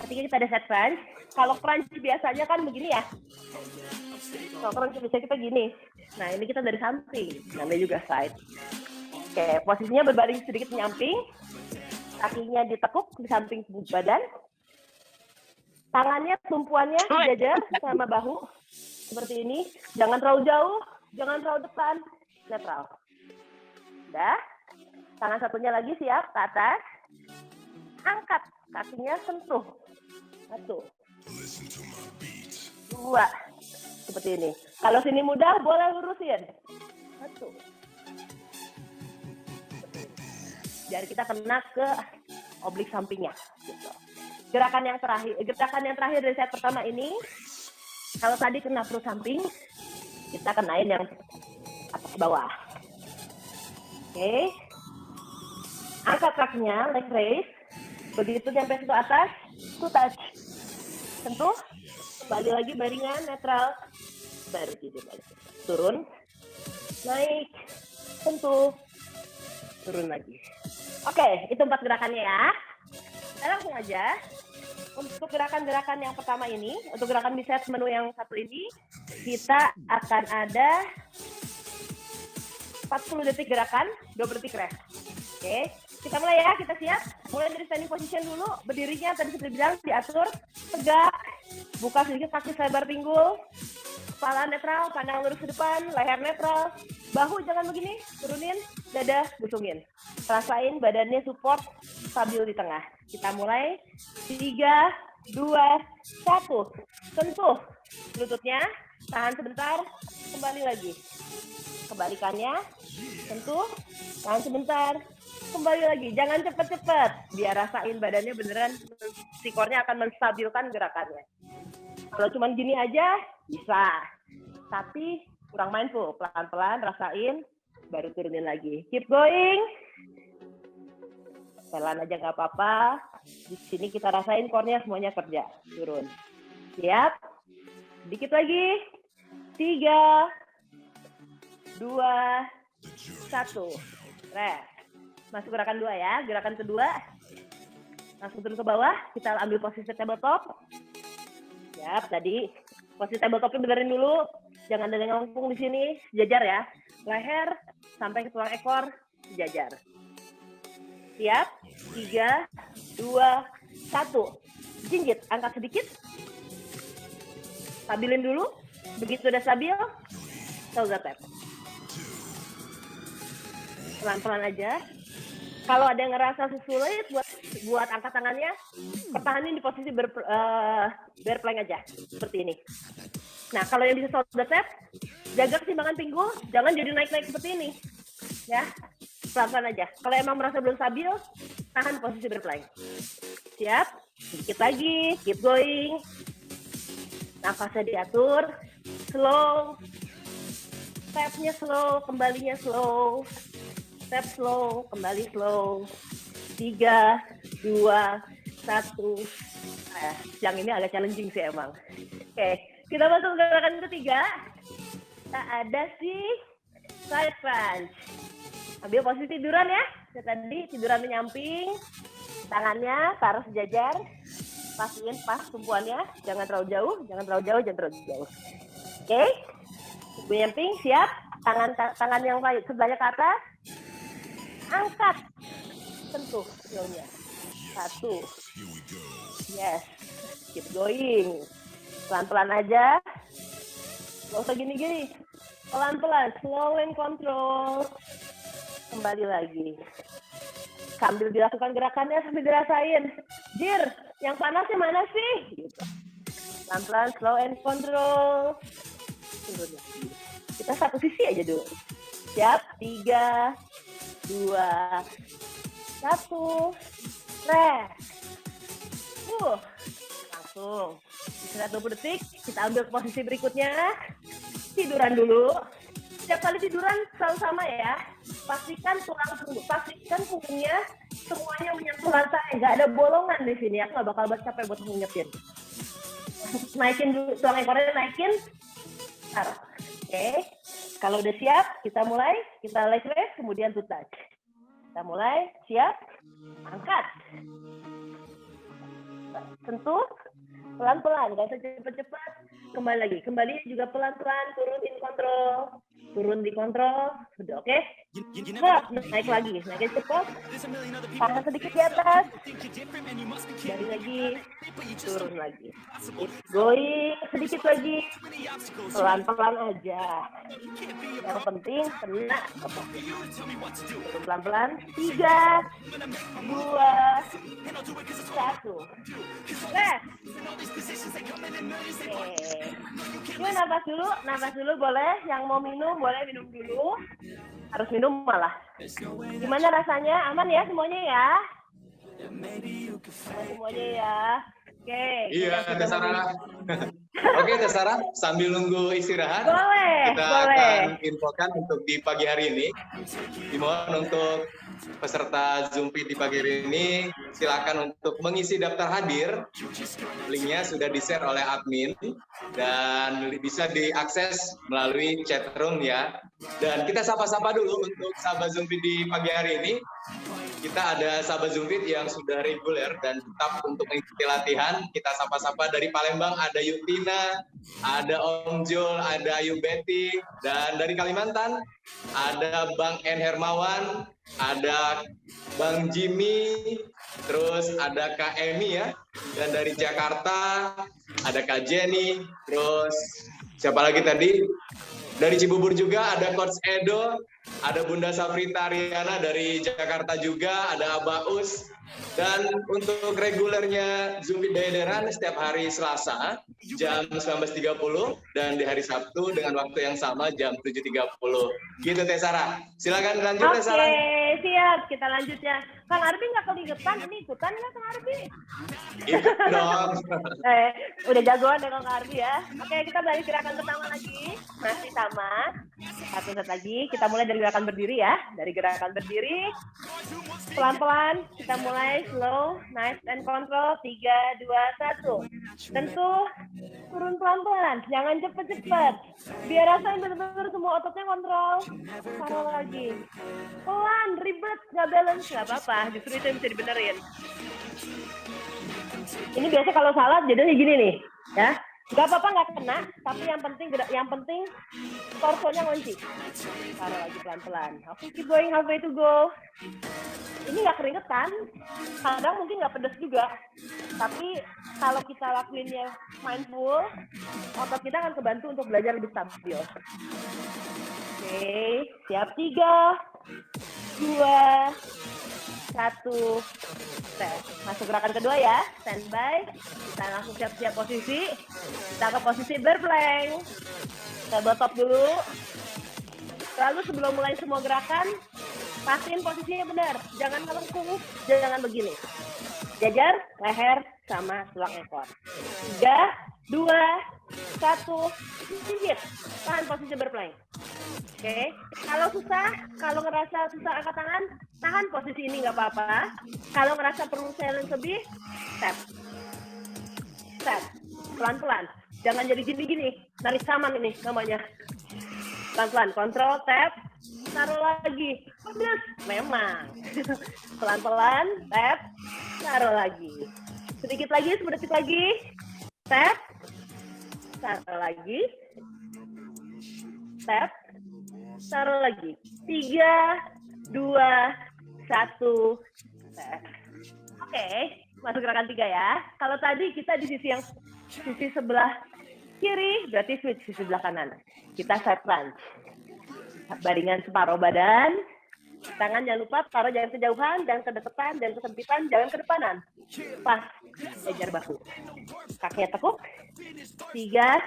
Ketika kita ada side crunch, kalau crunch biasanya kan begini ya. Kalau crunch biasanya kita gini. Nah, ini kita dari samping. Namanya juga side. Oke, posisinya berbaring sedikit menyamping. Kakinya ditekuk di samping badan. Tangannya, tumpuannya sejajar sama bahu. Seperti ini. Jangan terlalu jauh, jangan terlalu depan. Netral. Udah. Tangan satunya lagi siap ke atas. Angkat. Kakinya sentuh. 1, 2, seperti ini. Kalau sini mudah, boleh lurusin. 1. Biar kita kena ke oblik sampingnya. Gitu. Gerakan yang terakhir dari set pertama ini, kalau tadi kena perut samping, kita kenain yang atas bawah. Oke. Angkat kakinya, leg raise. Begitu nyampe ke atas, to touch. Sentuh, kembali lagi baringan, netral. Baru tidur balik. Turun, naik, sentuh, turun lagi. Oke, itu 4 gerakannya ya. Kita langsung aja. Untuk gerakan-gerakan yang pertama ini, untuk gerakan biceps menu yang satu ini, kita akan ada 40 detik gerakan, 20 detik rest. Oke, kita mulai ya, kita siap. Mulai dari standing position dulu, berdirinya tadi seperti bilang diatur, tegak, buka sedikit kaki selebar pinggul, kepala netral, pandang lurus ke depan, leher netral, bahu jangan begini, turunin, dada busungin. Rasain badannya support, stabil di tengah. Kita mulai, 3, 2, 1, sentuh lututnya, tahan sebentar, kembali lagi. Kebalikannya, sentuh, tahan sebentar, kembali lagi. Jangan cepet-cepet, biar rasain badannya beneran, si core-nya akan menstabilkan gerakannya. Kalau cuma gini aja, bisa. Tapi kurang mindful, pelan-pelan rasain, baru turunin lagi. Keep going. Pelan aja nggak apa-apa. Di sini kita rasain core-nya semuanya kerja. Turun. Siap. Dikit lagi. 3, 2, 1. Rest. Masuk gerakan 2 ya. Gerakan kedua. Langsung turun ke bawah. Kita ambil posisi tabletop. Siap. Tadi posisi tabletopnya benerin dulu. Jangan ada yang lengkung di sini. Sejajar ya. Leher sampai ke tulang ekor. Sejajar. Siap. 3, 2, 1. Jinjit. Angkat sedikit. Stabilin dulu. Begitu udah stabil, shoulder tap. Pelan-pelan aja. Kalau ada yang ngerasa sulit buat angkat tangannya, pertahanin di posisi bear plank aja. Seperti ini. Nah, kalau yang bisa shoulder tap, jaga keseimbangan pinggul, jangan jadi naik-naik seperti ini. Ya, pelan-pelan aja. Kalau emang merasa belum stabil, tahan posisi bear plank. Siap? Sedikit lagi, keep going. Nafasnya diatur, slow. Step-nya slow, kembalinya slow. Step slow, kembali slow. 3, 2, 1. Yang ini agak challenging sih emang. Oke, kita masuk ke gerakan ketiga. Kita ada side crunch. Ambil posisi tiduran ya. Tadi tiduran menyamping. Tangannya taruh sejajar. Pastiin pas tumpuannya. Jangan terlalu jauh, jangan terlalu jauh, jangan terlalu jauh. Oke. Menyamping, siap. Tangan yang sebelahnya ke atas. Angkat. Sentuh hillnya. 1. Yes. Keep going. Pelan-pelan aja. Gak usah gini-gini. Pelan-pelan. Slow and control. Kembali lagi. Sambil dilakukan gerakannya, sambil dirasain. Jir, yang panasnya mana sih? Gitu. Pelan-pelan, slow and control. Turun lagi. Kita satu sisi aja dulu. Siap? 3, 2, 1. Rest. Langsung. Istirahat 20 detik. Kita ambil posisi berikutnya. Tiduran dulu. Setiap kali tiduran selalu sama ya. Pastikan punggungnya semuanya menyentuh lantai. Nggak ada bolongan di sini. Aku nggak bakal capek buat ngingetin. Naikin dulu, tulang ekornya naikin. Taruh. Oke. Kalau udah siap, kita mulai. Kita leg raise, kemudian to touch. Kita mulai. Siap. Angkat. Sentuh. Pelan-pelan. Nggak usah cepet-cepet. Kembali lagi. Kembali juga pelan-pelan. Turun in control. Turun di kontrol, sudah oke? Naik lagi, naikin cepat, tangan sedikit di atas, dari lagi, turun lagi. Going, sedikit lagi, pelan-pelan aja. Yang penting kena, turun pelan-pelan, 3, 2, 1. Rest. Oke. Ini nafas dulu boleh. Yang mau minum boleh minum dulu. Harus minum malah. Gimana rasanya? Aman ya semuanya ya? Semuanya ya. Oke. Iya, ada Sarah. Oke, Teh Sarah, sambil nunggu istirahat, Boleh, kita boleh. akan infokan untuk di pagi hari ini. Dimohon untuk peserta Zoom Fit di pagi hari ini, silakan untuk mengisi daftar hadir. Linknya sudah di-share oleh admin dan bisa diakses melalui chat room ya. Dan kita sapa-sapa dulu untuk sahabat Zoom Fit di pagi hari ini. Kita ada sahabat Zoom Fit yang sudah reguler dan tetap untuk mengikuti latihan. Kita sapa-sapa dari Palembang ada Yutina, ada Om Jul, ada Ayu Betty, dan dari Kalimantan ada Bang En Hermawan, ada Bang Jimmy, terus ada Kak Emi ya, dan dari Jakarta ada Kak Jenny, terus siapa lagi tadi? Dari Cibubur juga ada Coach Edo, ada Bunda Safrita Ariana dari Jakarta juga, ada Abah Us. Dan untuk regulernya Zoom Fit Daedaran setiap hari Selasa jam 19.30 dan di hari Sabtu dengan waktu yang sama jam 7.30. Gitu Teh Sarah. Silakan lanjut Teh Sarah. Oke, siap. Kita lanjut ya. Kang Arbi nggak keligetan, ini ikutan nggak Kang Arbi? Gitu dong. Udah jagoan ya Kang Arbi ya. Oke, kita balik gerakan pertama lagi. Masih sama. Satu set lagi. Kita mulai dari gerakan berdiri ya. Dari gerakan berdiri. Pelan-pelan. Kita mulai slow, nice and control. 3, 2, 1. Tentu turun pelan-pelan. Jangan cepet-cepet. Biar rasain bener-bener semua ototnya kontrol. Taruh lagi. Pelan, ribet, nggak balance, nggak apa-apa. Justru itu yang bisa dibenerin. Ini biasa kalau salah jadinya gini nih, ya. Nggak apa-apa nggak kena, tapi yang penting torsonya ngunci. Taruh lagi pelan-pelan. Oke, keep going, halfway to go. Ini nggak keringetan, kadang mungkin nggak pedes juga. Tapi kalau kita lakuinnya mindful, otot kita akan kebantu untuk belajar lebih stabil. Oke, siap 3, 2, 1, set. Masuk gerakan kedua ya, standby. Kita langsung siap-siap posisi. Kita ke posisi berplank. Kita botop dulu. Lalu sebelum mulai semua gerakan, pastiin posisinya benar. Jangan melengkung, jangan begini. Jajar, leher, sama tulang ekor. 3, 2, 1, gigit. Tahan posisi berplank. Oke, kalau ngerasa susah angkat tangan, tahan posisi ini nggak apa-apa. Kalau ngerasa perlu challenge lebih, step, pelan-pelan. Jangan jadi gini-gini, narik saman ini namanya. Pelan-pelan, kontrol, tap, taruh lagi. Pedes, memang. Pelan-pelan, tap, taruh lagi. Sedikit lagi, sedetik lagi, tap, taruh lagi, tap, taruh lagi. 3, 2, 1, tap. Oke, masuk gerakan 3 ya. Kalau tadi kita di sisi sebelah kiri, berarti switch sisi sebelah kanan. Kita side crunch. Baringan separuh badan. Tangan jangan lupa taruh, jangan kejauhan, jangan kedekatan, jangan kesempitan, jangan kedepanan. Pas, ejar bahu. Kakinya tekuk. 3,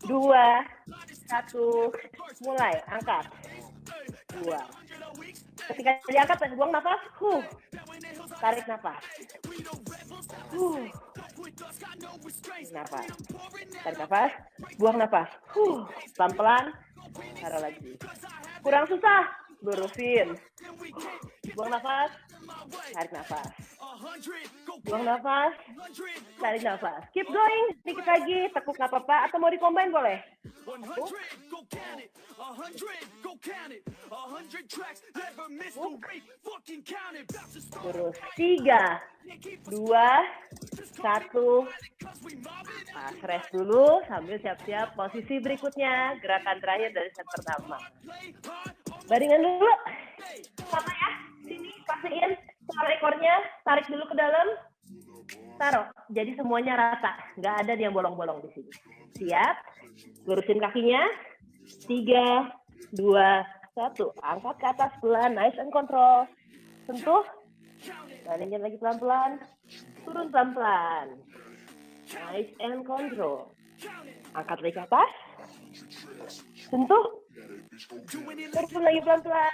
2, 1, mulai, angkat. 2. Ketika diangkat, buang nafas. Tarik nafas. Nafas. Tarik nafas. Buang nafas. Pelan-pelan. Taruh lagi. Kurang susah. Lurusin. Buang nafas. Tarik nafas. Buang nafas. Tarik nafas. Keep going. Dikit lagi. Tekuk nggak apa-apa. Atau mau di-combine boleh. Tekuk. Terus 3, 2, 1. Pas rest dulu sambil siap-siap posisi berikutnya. Gerakan terakhir dari set pertama. Baringan dulu. Sama ya. Sini pastiin suara ekornya. Tarik dulu ke dalam. Taruh. Jadi semuanya rata. Nggak ada yang bolong-bolong di sini. Siap. Lurusin kakinya. 3, 2, 1. Angkat ke atas pelan. Nice and control. Sentuh. Baringin lagi pelan-pelan. Turun pelan-pelan. Nice and control. Angkat lagi ke atas. Sentuh. Turun lagi pelan-pelan.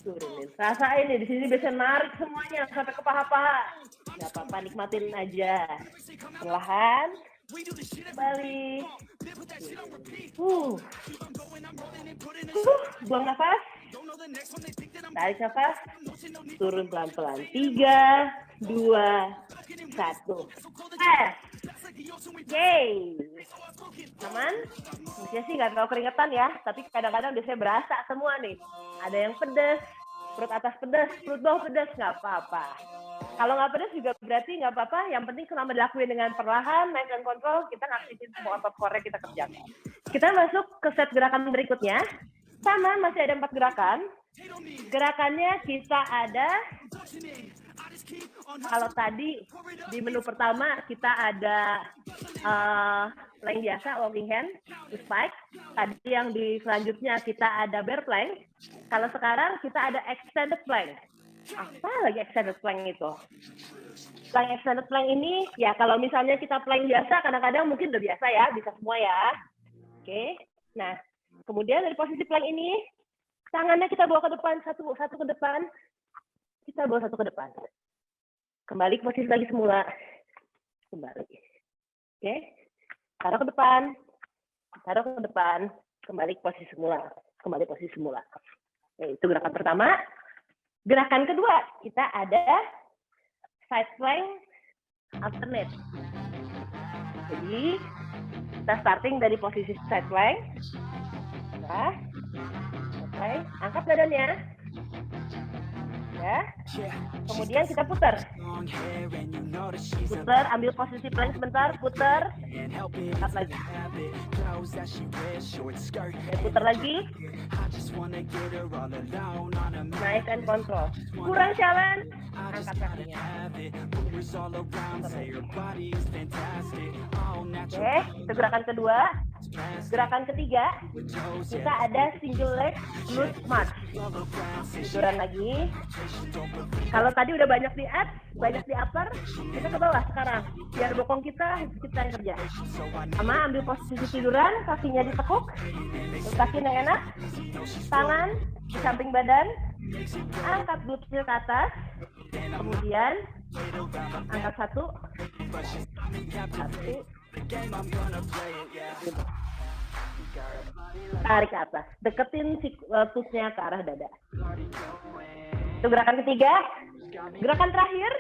Turunin. Rasain nih, di sini biasa narik semuanya sampai ke paha-paha. Gak apa-apa, nikmatin aja. Perlahan. Balik. Buang nafas. Tarik nafas. Turun pelan-pelan. 3, 2, 1. Yeay. Aman? Mungkin sih nggak terlalu keringetan ya, tapi kadang-kadang biasanya berasa semua nih. Ada yang pedas, perut atas pedas, perut bawah pedas, nggak apa-apa. Kalau nggak pedas juga berarti nggak apa-apa. Yang penting selama dilakuin dengan perlahan, nice and control, kita ngaktifin semua otot core kita kerjakan. Kita masuk ke set gerakan berikutnya. Sama, masih ada 4 gerakan. Gerakannya kita ada, kalau tadi di menu pertama kita ada plank biasa, walking hand, spike. Tadi yang di selanjutnya kita ada bear plank. Kalau sekarang kita ada extended plank. Apa lagi extended plank itu? Plank extended plank ini, ya kalau misalnya kita plank biasa, kadang-kadang mungkin udah biasa ya, bisa semua ya. Oke, nah kemudian dari posisi plank ini, tangannya kita bawa ke depan, satu ke depan, kita bawa satu ke depan. Kembali ke posisi lagi semula. Kembali. Oke, taruh ke depan, kembali ke posisi semula. Kembali posisi semula. Oke, itu gerakan pertama. Gerakan kedua, kita ada side plank alternate. Jadi, kita starting dari posisi side plank. Nah, oke, angkat badannya. Ya. Kemudian kita putar. Putar, ambil posisi plank sebentar, putar. Angkat lagi. Ya, putar lagi. Nice and control. Kurang challenge, angkat kakinya. Oke, itu gerakan kedua. Gerakan ketiga, kita ada single leg glute march. Tiduran lagi. Kalau tadi udah banyak di abs, banyak di upper, kita ke bawah sekarang. Biar bokong kita yang kerja. Sama ambil posisi tiduran, kakinya ditekuk, kaki yang enak, tangan di samping badan, angkat glute ke atas, kemudian angkat satu, tarik ke atas, deketin pusnya ke arah dada. Itu gerakan ketiga. Gerakan terakhir,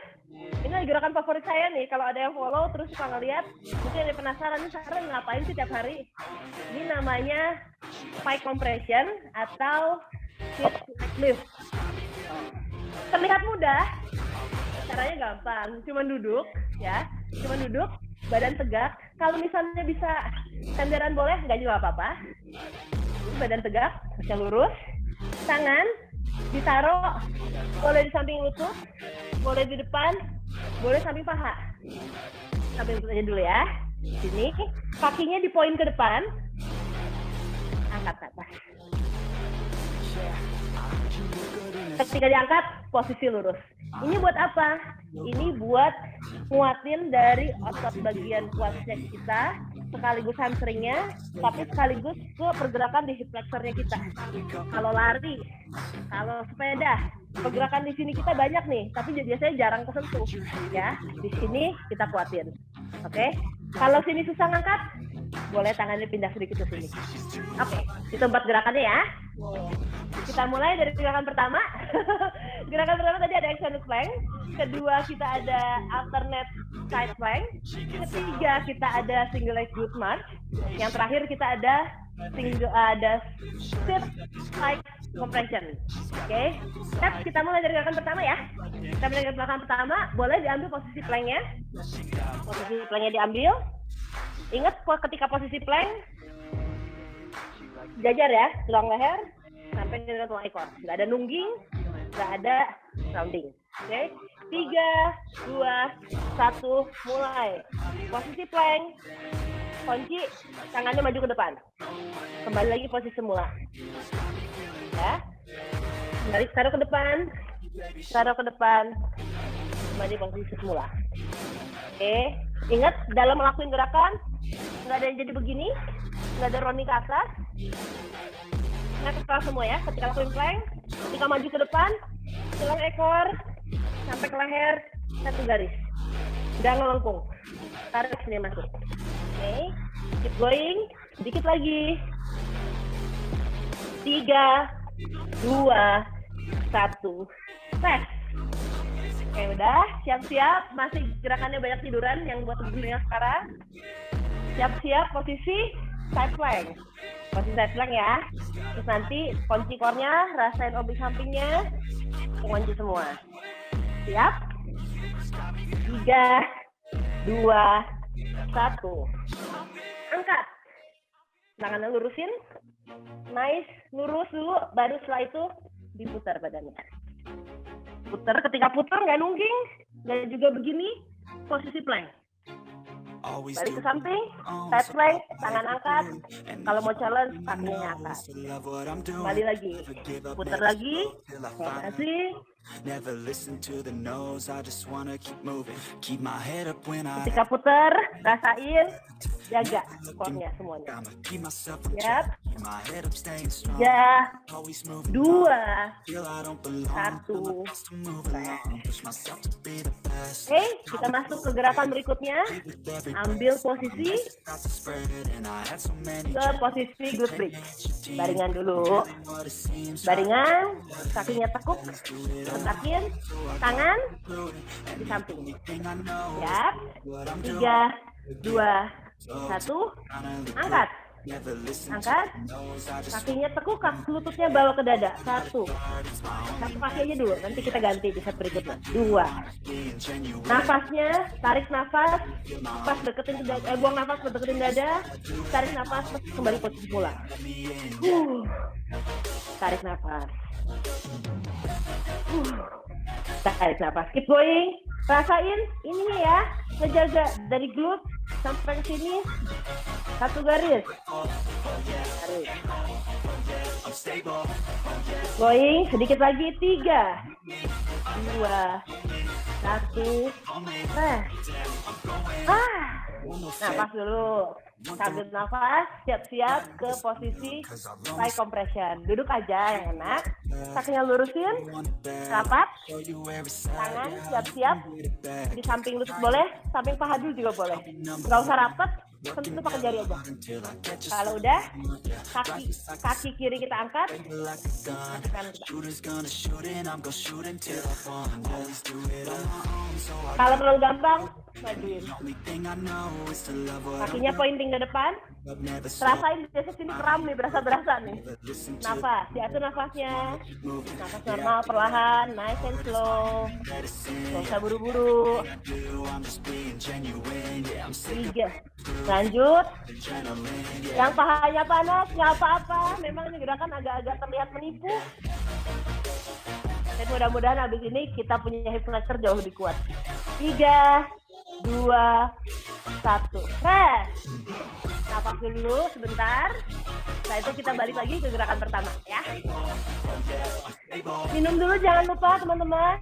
ini gerakan favorit saya nih. Kalau ada yang follow terus suka ngeliat, mungkin ada penasaran nih Sarah ngapain sih tiap hari. Ini namanya spike compression atau sit lift. Terlihat mudah, caranya gampang. Cuman duduk, ya, badan tegak. Kalau misalnya bisa tenderan boleh, nggak juga apa-apa. Badan tegak, bisa lurus. Tangan ditaruh, boleh di samping lutut, boleh di depan, boleh samping paha. Samping lutut aja dulu ya. Sini, kakinya di poin ke depan, angkat ke atas. Ketika diangkat, posisi lurus. Ini buat apa? Ini buat nguatin dari otot bagian quadsnya kita, sekaligus hamstringnya, tapi sekaligus ke pergerakan di hip flexornya kita. Kalau lari, kalau sepeda, pergerakan di sini kita banyak nih, tapi biasanya jarang kesentuh. Ya, di sini kita kuatin. Oke? Kalau sini susah ngangkat, boleh tangannya pindah sedikit ke sini. Oke, itu 4 gerakannya ya. Kita mulai dari gerakan pertama. Gerakan pertama tadi ada extended plank. Kedua kita ada alternate side plank. Ketiga kita ada single leg glute march. Yang terakhir kita ada sit spike compression. Oke. Kita mulai dari gerakan pertama ya. Kita mulai dari gerakan pertama. Boleh diambil posisi planknya. Posisi planknya diambil. Ingat ketika posisi plank, jajar ya, tulang leher sampai dengan tulang ekor. Nggak ada nungging, nggak ada rounding. Oke, 3, 2, 1, mulai. Posisi plank, kunci tangannya maju ke depan. Kembali lagi posisi semula. Ya, kembali taruh ke depan, kembali posisi semula. Oke, ingat dalam melakukan gerakan nggak ada yang jadi begini, nggak ada rounding ke atas. Ingat setelah semua ya, ketika lakuin plank, ketika maju ke depan, tulang ekor sampai ke leher, satu garis. Jangan melengkung. Tarik sini masuk. Oke, keep going. Sedikit lagi. 3, 2, 1. Rest. Oke, udah. Siap-siap. Masih gerakannya banyak tiduran yang buat temen-temen yang sekarang. Siap-siap posisi side plank. Posisi side plank ya. Terus nanti kunci core-nya, rasain oblik sampingnya. Kunci semua. Siap? 3, 2, 1. Angkat. Tangannya lurusin. Nice. Lurus dulu. Baru setelah itu diputar badannya. Putar. Ketika putar nggak nungging. Dan juga begini. Posisi plank. Balik ke samping, side plank, tangan angkat. Kalau mau challenge, kakinya angkat. Kembali lagi, putar lagi. Kasih. Ketika putar, rasain, jaga core-nya semuanya. Siap. 3, 2, 1. Oke, kita masuk ke gerakan berikutnya. Ambil posisi ke posisi glute bridge. Baringan dulu. Baringan, kakinya tekuk, tekakin, tangan di samping. Siap. 3, 2, 1. Angkat. Angkat. Kakinya tekuk, lututnya bawa ke dada. 1. Satu kaki aja dulu, nanti kita ganti di set berikutnya. 2. Nafasnya, tarik nafas, pas deketin ke dada, buang nafas, pas deketin dada, tarik nafas, kembali posisi pulang. Tarik nafas. Tarik nafas, keep going. Rasain ini ya, ngejaga dari glute sampai ke sini. Satu garis. Garis. Going, sedikit lagi. 3, 2, 1. Nafas dulu. Sambil nafas, siap-siap ke posisi side compression. Duduk aja yang enak. Kakinya lurusin, rapat, tangan siap-siap. Di samping lutut boleh, samping paha dulu juga boleh. Nggak usah rapat, tentu pakai jari aja. Kalau udah, kaki kiri kita angkat, kaki kanan kita. Kalau terlalu gampang, majuin. Kakinya pointing ke depan. Rasain biasa sini kram nih, berasa nih. Nafas, diatur nafasnya. Nafas normal, perlahan, nice and slow. Gak usah buru-buru. 3. Lanjut. Yang pahanya panas, nggak apa-apa. Memang ini gerakan agak-agak terlihat menipu. Dan mudah-mudahan abis ini kita punya hip flexor jauh lebih kuat. 3, 2, 1. Rest. Napas dulu sebentar. Setelah itu kita balik lagi ke gerakan pertama ya. Minum dulu jangan lupa teman-teman.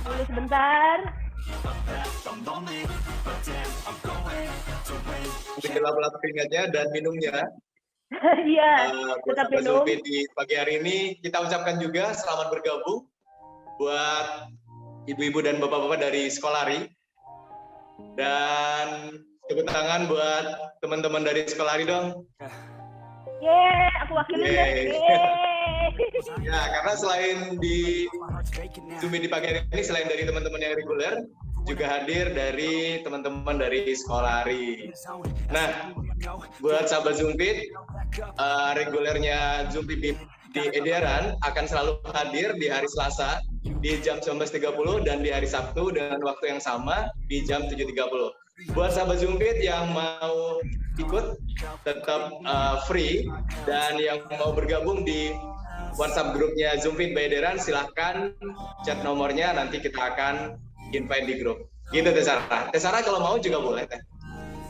Dulu sebentar. Lap-lap keringatnya dan minumnya. Iya, Buat tetap minum. di pagi hari ini kita ucapkan juga selamat bergabung buat ibu-ibu dan bapak-bapak dari Sekolari. Dan tepuk tangan buat teman-teman dari Sekolari dong. Yeay, aku wakilin deh. Yeay. Ya, karena selain di Zoom di pagi hari ini, selain dari teman-teman yang reguler, juga hadir dari teman-teman dari Sekolari. Nah, buat sahabat Zumpit, regulernya Zumpit di Edaran akan selalu hadir di hari Selasa di jam 19.30 dan di hari Sabtu dengan waktu yang sama di jam 7.30. Buat sahabat Zumpit yang mau ikut tetap free dan yang mau bergabung di WhatsApp grupnya Zumpit by Edaran, silahkan chat nomornya, nanti kita akan invite di grup. Gitu Teh Sarah. Teh Sarah kalau mau juga boleh Teh.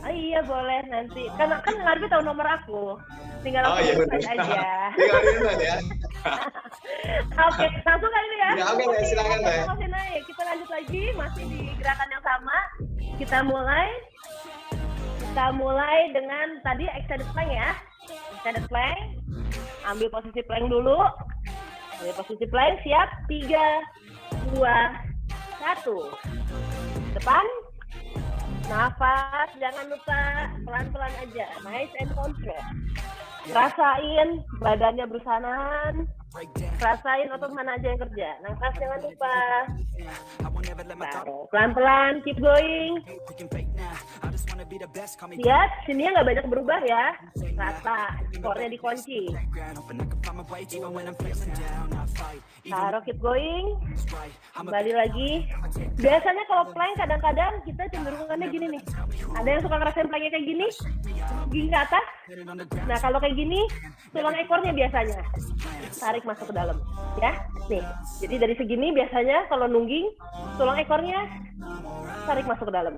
Oh iya boleh nanti. Kan Ngarbi tahu nomor aku. Tinggal aku invite aja. Tinggal invite ya. Oke, langsung kali ini ya. Ya oke Teh, silakan Teh. Masih naik. Kita lanjut lagi, masih di gerakan yang sama. Kita mulai dengan tadi extended plank ya. Extended plank. Ambil posisi plank dulu. Ambil posisi plank, siap. 3, 2, 1. Depan. Nafas. jangan lupa pelan-pelan aja. Nice and control. Rasain badannya berusaha nahan. Rasain otot mana aja yang kerja. Nafas jangan lupa. Taruh. Pelan-pelan, keep going. Lihat, sininya nggak banyak berubah ya. Rata, skornya dikunci. Taruh, keep going. Kembali lagi. Biasanya kalau plank kadang-kadang kita cenderungannya gini nih. Ada yang suka ngerasain planknya kayak gini, gigi ke atas. Nah kalau kayak gini, tulang ekornya biasanya tarik masuk ke dalam, ya. Nih, jadi dari segini biasanya kalau nungging, tulang ekornya tarik masuk ke dalam.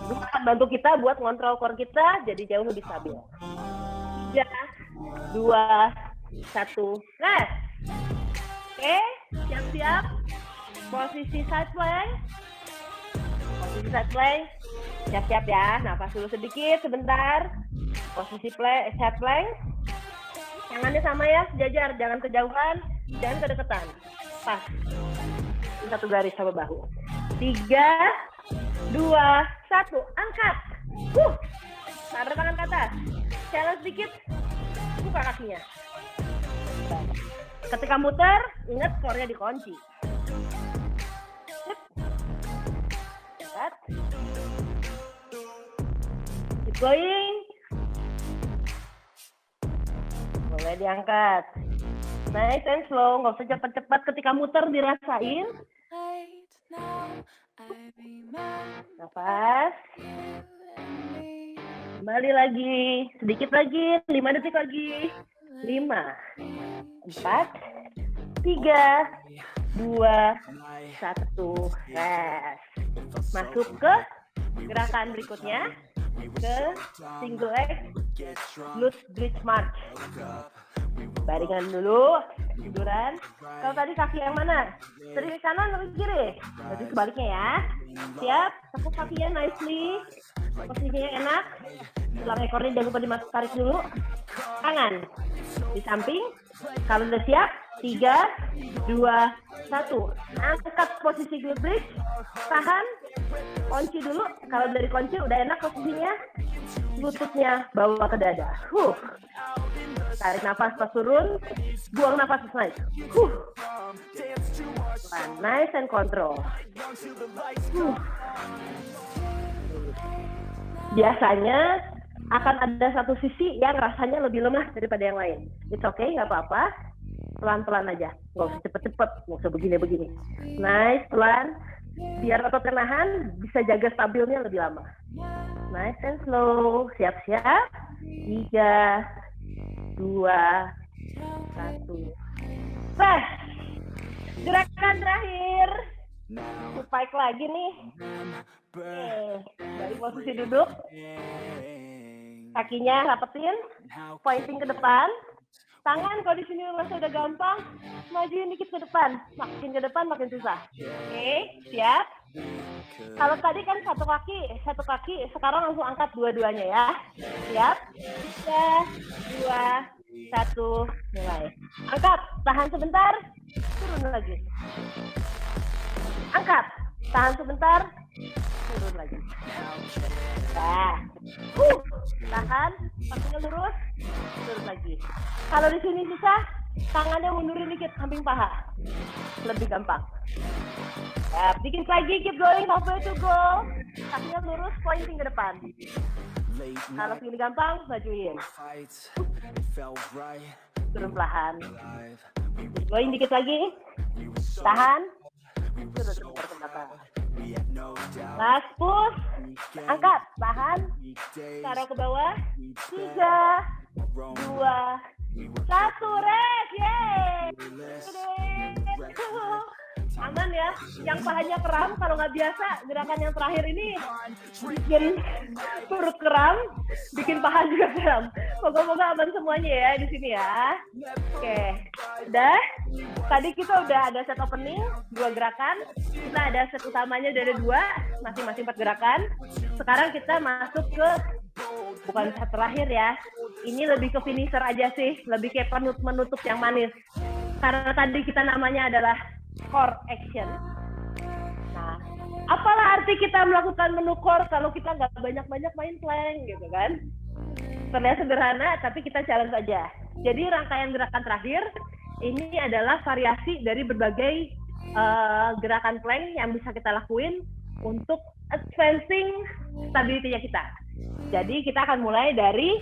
Itu akan bantu kita buat ngontrol core kita jadi jauh lebih stabil. 3, 2, 1, rest. Oke, siap-siap. Posisi side plank. Posisi side plank. Siap-siap ya. Nafas dulu sedikit, sebentar. Posisi side plank. Tangannya sama ya, sejajar. Jangan kejauhan, jangan kedekatan. Pas. Satu garis sama bahu. 3, 2, 1. Angkat. Taruh tangan ke atas. Challenge sedikit. Buka kakinya. Ketika muter, ingat core-nya dikunci. Angkat. Keep going. Boleh diangkat. Nice and slow, nggak usah cepat-cepat. Ketika muter dirasain. Nafas. Kembali lagi. Sedikit lagi. 5 detik lagi. 5, 4, 3, 2, 1. Rest. Masuk ke gerakan berikutnya. Ke single leg glute bridge march. Baringan dulu, tiduran. Kalau tadi kaki yang mana? Dari kanan atau kiri? Berarti sebaliknya ya. Siap, tekuk kakinya nicely. Posisinya enak. Tulang ekornya jangan lupa ditarik dulu. Tangan di samping. Kalau udah siap, 3, 2, 1. Angkat posisi glute bridge. Tahan. Kunci dulu. Kalau dari kunci udah enak posisinya. Lututnya bawa ke dada. Tarik nafas pas turun. Buang nafas pas naik. Nice and control. Biasanya akan ada satu sisi yang rasanya lebih lemah daripada yang lain. It's okay, nggak apa-apa. Pelan-pelan aja. Nggak usah cepet-cepet. Nggak usah begini-begini. Nice, pelan. Biar otot nahan bisa jaga stabilnya lebih lama. Nice and slow. Siap-siap. 3, 2, 1. Rest. Gerakan terakhir. Spike lagi nih. Dari posisi duduk. Kakinya rapetin. Pointing ke depan. Tangan kalau di sini merasa udah gampang, majuin dikit ke depan. Makin ke depan makin susah. Oke, siap. Kalau tadi kan satu kaki, sekarang langsung angkat dua-duanya ya. Siap. 3, 2, 1, mulai. Angkat, tahan sebentar, turun lagi. Angkat, tahan sebentar, turun lagi. Nah, tahan, kakinya lurus, turun lagi. Kalau di sini susah, tangannya mundurin dikit, samping paha. Lebih gampang. Ya, dikit lagi, keep going, halfway to go. Kakinya lurus, pointing ke depan. Kalau sini gampang, majuin. Turun perlahan. Keep going, dikit lagi. Tahan. Turun ke belakang. Last push. Angkat, tahan. Taruh ke bawah. 3, 2, 1, rest. Yeay. Aman ya, yang pahanya kram kalau nggak biasa, gerakan yang terakhir ini bikin perut kram, bikin paha juga kram. Moga-moga aman semuanya ya di sini ya. Oke, udah. Tadi kita udah ada set opening 2 gerakan, kita ada set utamanya udah ada 2, masing-masing 4 gerakan. Sekarang kita masuk ke bukan set terakhir ya. Ini lebih ke finisher aja sih, lebih kayak menutup yang manis. Karena tadi kita namanya adalah core action. Nah, Apalah arti kita melakukan menu core kalau kita nggak banyak-banyak main plank gitu kan? Terlihat sederhana, tapi kita challenge aja. Jadi rangkaian gerakan terakhir ini adalah variasi dari berbagai gerakan plank yang bisa kita lakuin untuk advancing stability-nya kita. Jadi kita akan mulai dari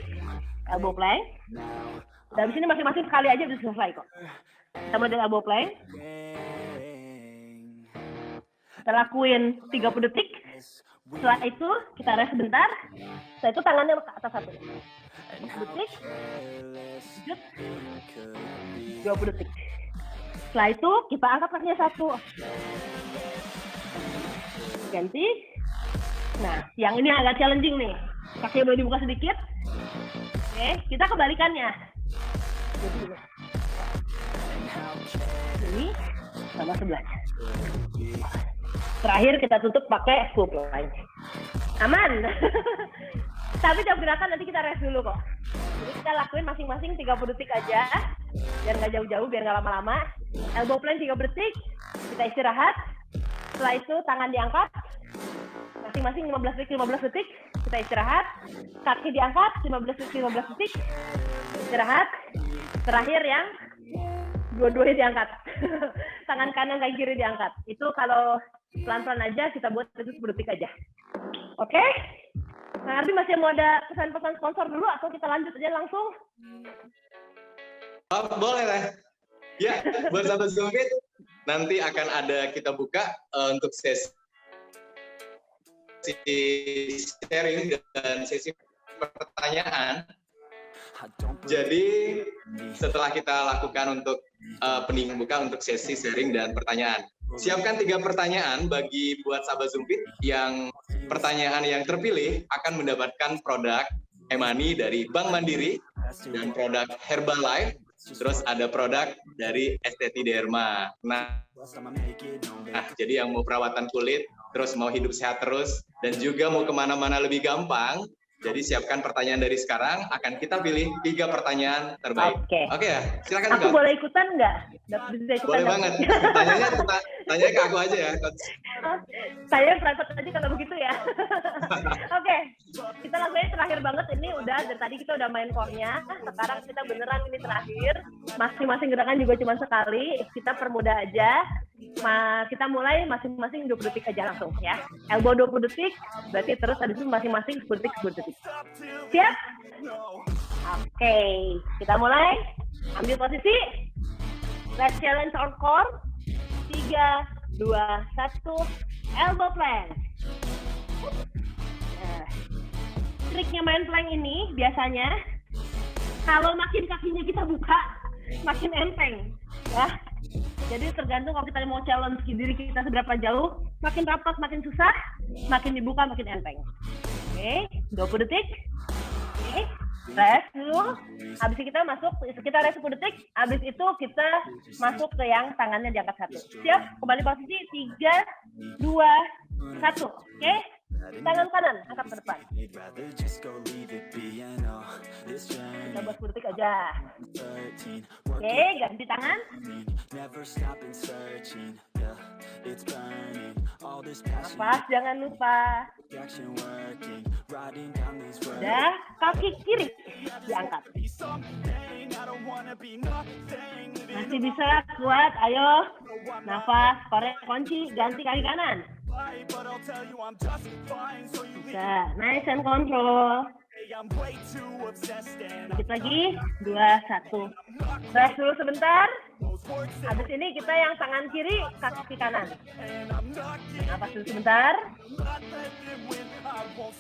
elbow plank. Dan di sini masing-masing sekali aja bisa selesai kok. Kita mulai dari elbow plank. Kita lakuin 30 detik. Setelah itu kita rest sebentar. Setelah itu tangannya ke atas satu. 10 detik. Lanjut. 20 detik. Setelah itu kita angkat kakinya satu. Ganti. Nah, yang ini agak challenging nih. Kakinya boleh dibuka sedikit. Oke, kita kebalikannya. Jadi ini sama sebelahnya. Terakhir kita tutup pakai full plank. Aman. Tapi tiap gerakan nanti kita rest dulu kok. Jadi kita lakuin masing-masing 30 detik aja. Biar nggak jauh-jauh, biar nggak lama-lama. Elbow plank 30 detik. Kita istirahat. Setelah itu tangan diangkat. Masing-masing 15 detik. Kita istirahat. Kaki diangkat 15 detik. Istirahat. Terakhir yang dua-duanya diangkat. Tangan kanan, kaki kiri diangkat. Itu kalau pelan-pelan aja, kita buat itu 10 detik aja. Oke? Nah, Arbi masih mau ada pesan-pesan sponsor dulu atau kita lanjut aja langsung? Oh, boleh lah. Ya, buat sahabat Zoomit, nanti akan ada kita buka untuk sesi sharing dan sesi pertanyaan. Jadi setelah kita lakukan untuk pendinginan buka untuk sesi sharing dan pertanyaan. Siapkan 3 pertanyaan bagi buat sahabat Zoomit yang pertanyaan yang terpilih akan mendapatkan produk e-money dari Bank Mandiri dan produk Herbalife, terus ada produk dari Esteti Derma. Nah, jadi yang mau perawatan kulit, terus mau hidup sehat terus, dan juga mau kemana-mana lebih gampang, jadi siapkan pertanyaan dari sekarang, akan kita pilih 3 pertanyaan terbaik. Oke ya, silakan. Aku boleh ikutan nggak? Bisa ikutan boleh banget. Tanya ke aku aja ya, Coach. Saya private aja kalau begitu ya. Oke, kita lakuin terakhir banget. Ini udah dari tadi kita udah main core-nya. Sekarang kita beneran ini terakhir. Masing-masing gerakan juga cuma sekali. Kita permudah aja. Kita mulai masing-masing 20 detik aja langsung ya. Elbow 20 detik, berarti terus habis itu masing-masing 10 detik. Siap? Oke, kita mulai. Ambil posisi. Let's challenge our core. 3, 2, 1. Elbow plank. Nah, triknya main plank ini biasanya kalau makin kakinya kita buka, makin enteng ya. Jadi tergantung kalau kita mau challenge diri kita seberapa jauh, makin rapat, makin susah, makin dibuka, makin enteng. Oke, 20 detik. Oke, rest dulu. Habis itu kita masuk, kita rest 10 detik. Habis itu kita masuk ke yang tangannya diangkat satu. Siap? Kembali posisi 3, 2, 1. Oke, tangan kanan angkat ke depan. Kita buat 10 detik aja. Oke, ganti tangan. Nafas, jangan lupa. Udah, kaki kiri diangkat. Masih bisa, kuat, ayo. Nafas, korek kunci, ganti kaki kanan. Bisa, nice and control. Dikit lagi, 2, 1. Rest dulu sebentar. Habis ini kita yang tangan kiri, kaki kanan. Nafas dulu sebentar.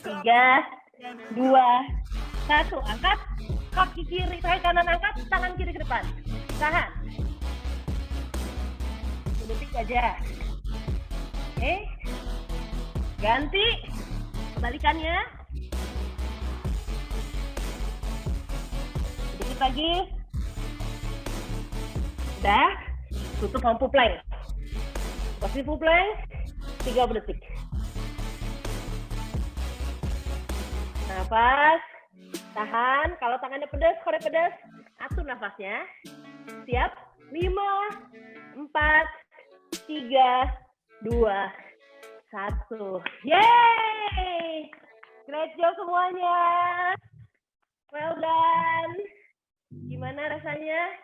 3, 2, 1. Angkat. Kaki kiri, kaki kanan angkat. Tangan kiri ke depan. Tahan. 10 detik aja. Oke. Ganti. Kebalikannya. Sedikit lagi. Udah. Tutup lampu plank. Posisi full plank. 30 detik. Nafas. Tahan. Kalau tangannya pedas, korek pedas. Atur nafasnya. Siap. 5, 4, 3, 2, 1. Yeay! Great job semuanya. Well done. Gimana rasanya?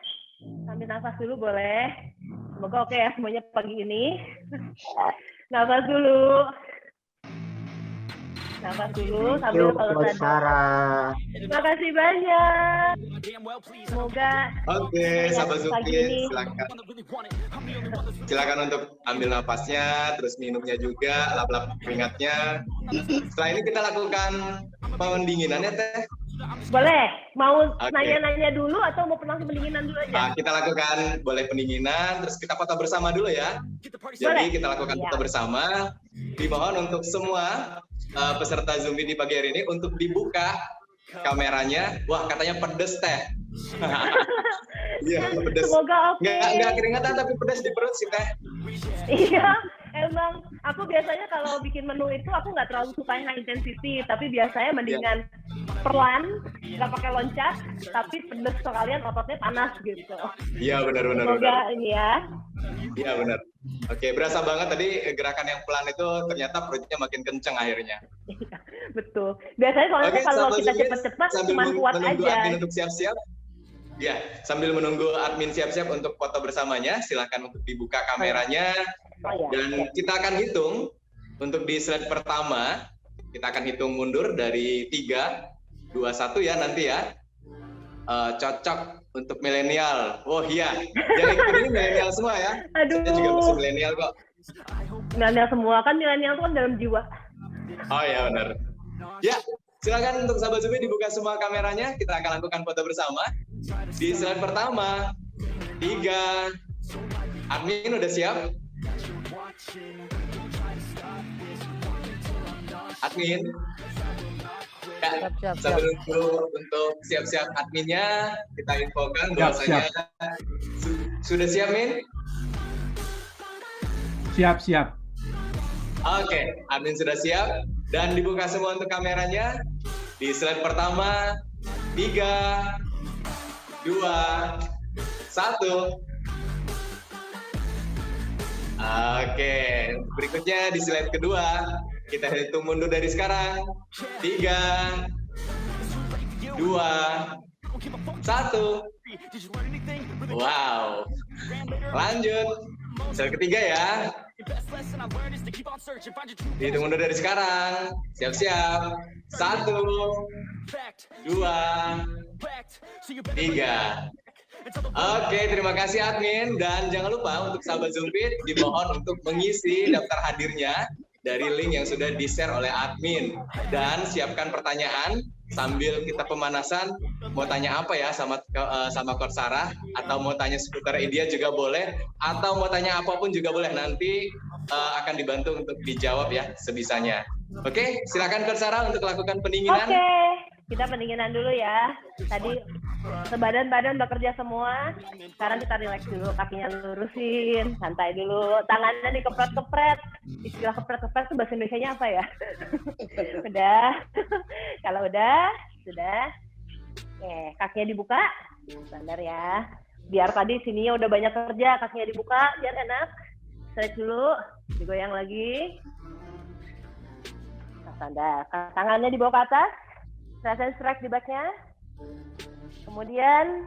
Sambil nafas dulu boleh. Semoga oke ya semuanya pagi ini. Nafas dulu. Nafas dulu sambil kalau sadar. Terima kasih banyak. Semoga Oke, sahabat Zupit, silakan untuk ambil nafasnya, terus minumnya juga, lap-lap keringatnya. Setelah ini kita lakukan pendinginan ya Teh. boleh. Mau Oke. nanya-nanya dulu atau mau langsung pendinginan dulu aja? Nah, kita lakukan boleh pendinginan, terus kita foto bersama dulu ya. Jadi Boleh. kita lakukan foto Iya. bersama. Dimohon untuk semua peserta Zoom di pagi hari ini untuk dibuka kameranya. Wah, katanya pedes Teh. Iya, pedes. Semoga oke. Nggak keringatan tapi pedes di perut sih Teh. Iya, emang aku biasanya kalau bikin menu itu aku nggak terlalu suka yang high intensity, tapi biasanya mendingan perlahan, nggak pakai loncat, tapi pedes sekalian ototnya panas gitu. Iya, benar. Semoga ini ya. Iya, benar. Oke, berasa banget tadi gerakan yang pelan itu ternyata perutnya makin kenceng akhirnya. Betul. Biasanya soalnya Oke, kalau sahabat kita Zupit, cepet-cepet sambil cuma kuat menunggu aja. admin untuk siap-siap. Ya, sambil menunggu admin siap-siap untuk foto bersamanya, silakan untuk dibuka kameranya. Oh, ya. Dan kita akan hitung untuk di slide pertama, kita akan hitung mundur dari 3, 2, 1 ya nanti ya. Cocok untuk milenial. Oh iya, yang ikut ini milenial semua ya. Aduh. Saya juga masih milenial kok. Milenial semua kan, milenial itu kan dalam jiwa. Oh iya benar. Ya, silakan untuk sahabat Zumi dibuka semua kameranya. Kita akan lakukan foto bersama. Di slide pertama, 3. Admin udah siap? Admin? Ya, Siap. sambil nunggu untuk siap-siap adminnya, kita infokan bahwasanya sudah siap, Min? Siap. Oke, admin sudah siap dan dibuka semua untuk kameranya. Di slide pertama, 3, 2, 1. Oke, berikutnya di slide kedua, kita hitung mundur dari sekarang. 3, 2, 1. Wow. Lanjut. Slide ketiga ya. Hitung mundur dari sekarang. Siap-siap. 1, 2, 3. Oke, terima kasih admin. Dan jangan lupa untuk sahabat Zumpit dimohon untuk mengisi daftar hadirnya dari link yang sudah di-share oleh admin. Dan siapkan pertanyaan sambil kita pemanasan. Mau tanya apa ya sama Coach Sarah, atau mau tanya seputar idea juga boleh, atau mau tanya apapun juga boleh. Nanti akan dibantu untuk dijawab ya sebisanya. Oke, silakan Coach Sarah untuk lakukan pendinginan. Oke, kita pendinginan dulu ya. Tadi sebadan-badan bekerja semua. Sekarang kita relax dulu, kakinya lurusin, santai dulu. Tangannya dikepret-kepret. Istilah kepret-kepret itu bahasa Indonesianya apa ya? Udah. Kalau udah, sudah. Oke, kakinya dibuka. Standar ya. Biar tadi sininya udah banyak kerja, kakinya dibuka biar enak. Stretch dulu, digoyang lagi. Nah, standar. Tangannya dibawa ke atas. Rasain stretch di backnya. Kemudian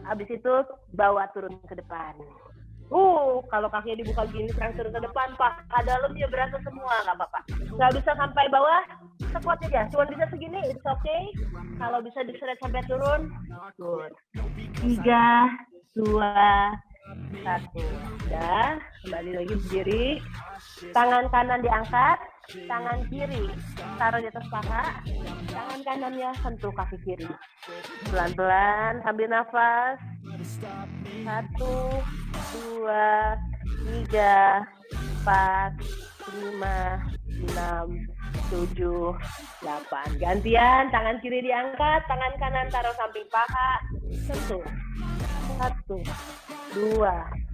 habis itu bawa turun ke depan. Kalau kakinya dibuka gini sekarang turun ke depan, paha dalamnya berasa semua, nggak apa-apa. Nggak bisa sampai bawah, sekuat aja. Cuma bisa segini, it's okay. Kalau bisa di-stretch sampai turun, good. 3, 2, 1. Udah, kembali lagi berdiri. Tangan kanan diangkat, tangan kiri taruh di atas paha, tangan kanannya sentuh kaki kiri. Pelan-pelan sambil nafas. 1, 2, 3, 4, 5, 6, 7, 8. Gantian, tangan kiri diangkat, tangan kanan taruh samping paha, sentuh. 1, 2,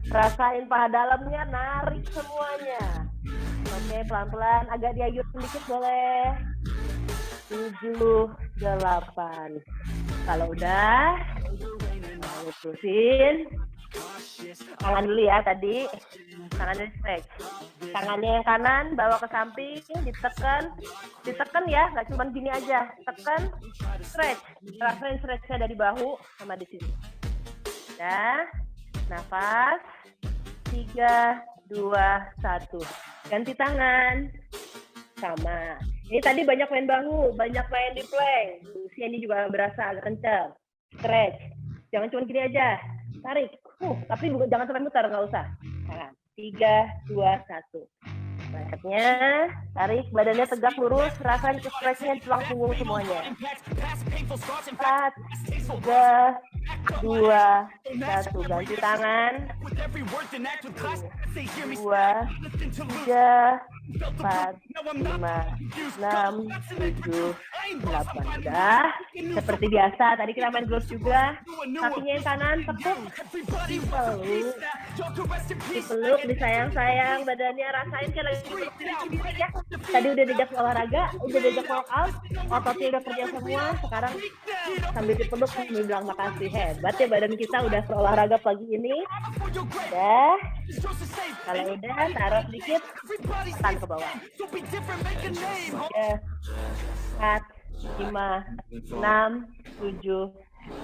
rasain paha dalamnya, narik semuanya. Oke, pelan-pelan, agak diayun sedikit boleh. 7, 8. Kalau udah, terusin. Tangan dulu ya tadi. Tangannya stretch. Tangannya yang kanan bawa ke samping, ditekan ya, nggak cuma gini aja. Tekan, stretch. Rasain stretchnya dari bahu sama di sini. Ya, nafas. 3, 2, 1. Ganti tangan. Sama. Ini tadi banyak main bahu, banyak main di plank. Ini juga berasa agak kencang. Stretch. Jangan cuma gini aja. Tarik. Tapi jangan sampai muter, nggak usah. Tangan. 3, 2, 1. Badannya tarik, badannya tegak lurus, rasain ke stretchnya tulang punggung semuanya. 4, 3, 2, 1. Ganti tangan. 2, 3, 4, 5, 6, 7, 8. Udah. Seperti biasa, tadi kita main gloves juga. Kakinya yang kanan, tepuk. Dipeluk, disayang-sayang, badannya rasain kayak lagi ya. Tadi udah diajak olahraga, udah diajak workout, ototnya udah kerja semua. Sekarang sambil dipeluk, sambil bilang makasih. Hebat ya badan kita udah berolahraga pagi ini. Udah. Kalau udah, taruh sedikit, tekan ke bawah. 4, 5, 6, 7,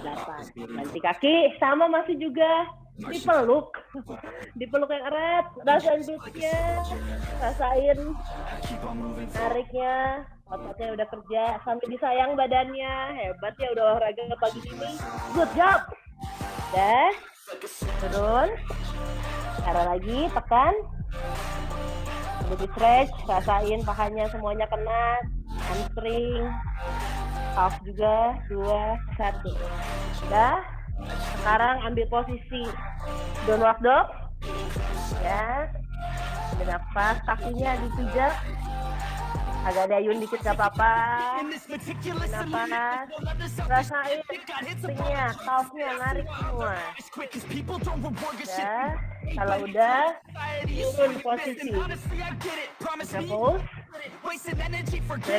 8. Ganti kaki, sama masih juga dipeluk. Dipeluk yang erat, rasain glutesnya, rasain tariknya, ototnya udah kerja, sambil disayang badannya. Hebat ya udah olahraga pagi ini. Good job. Udah, turun, taruh lagi, tekan. Lebih stretch, rasain pahanya semuanya kena, hamstring, calf juga, 2, 1. Udah, sekarang ambil posisi downward dog, ya, ambil nafas, kakinya dipijak, agak dayun dikit gak apa-apa, nafas, rasain hamstringnya, calfnya narik semua. Udah, kalau udah, turun posisi. Terus, lihat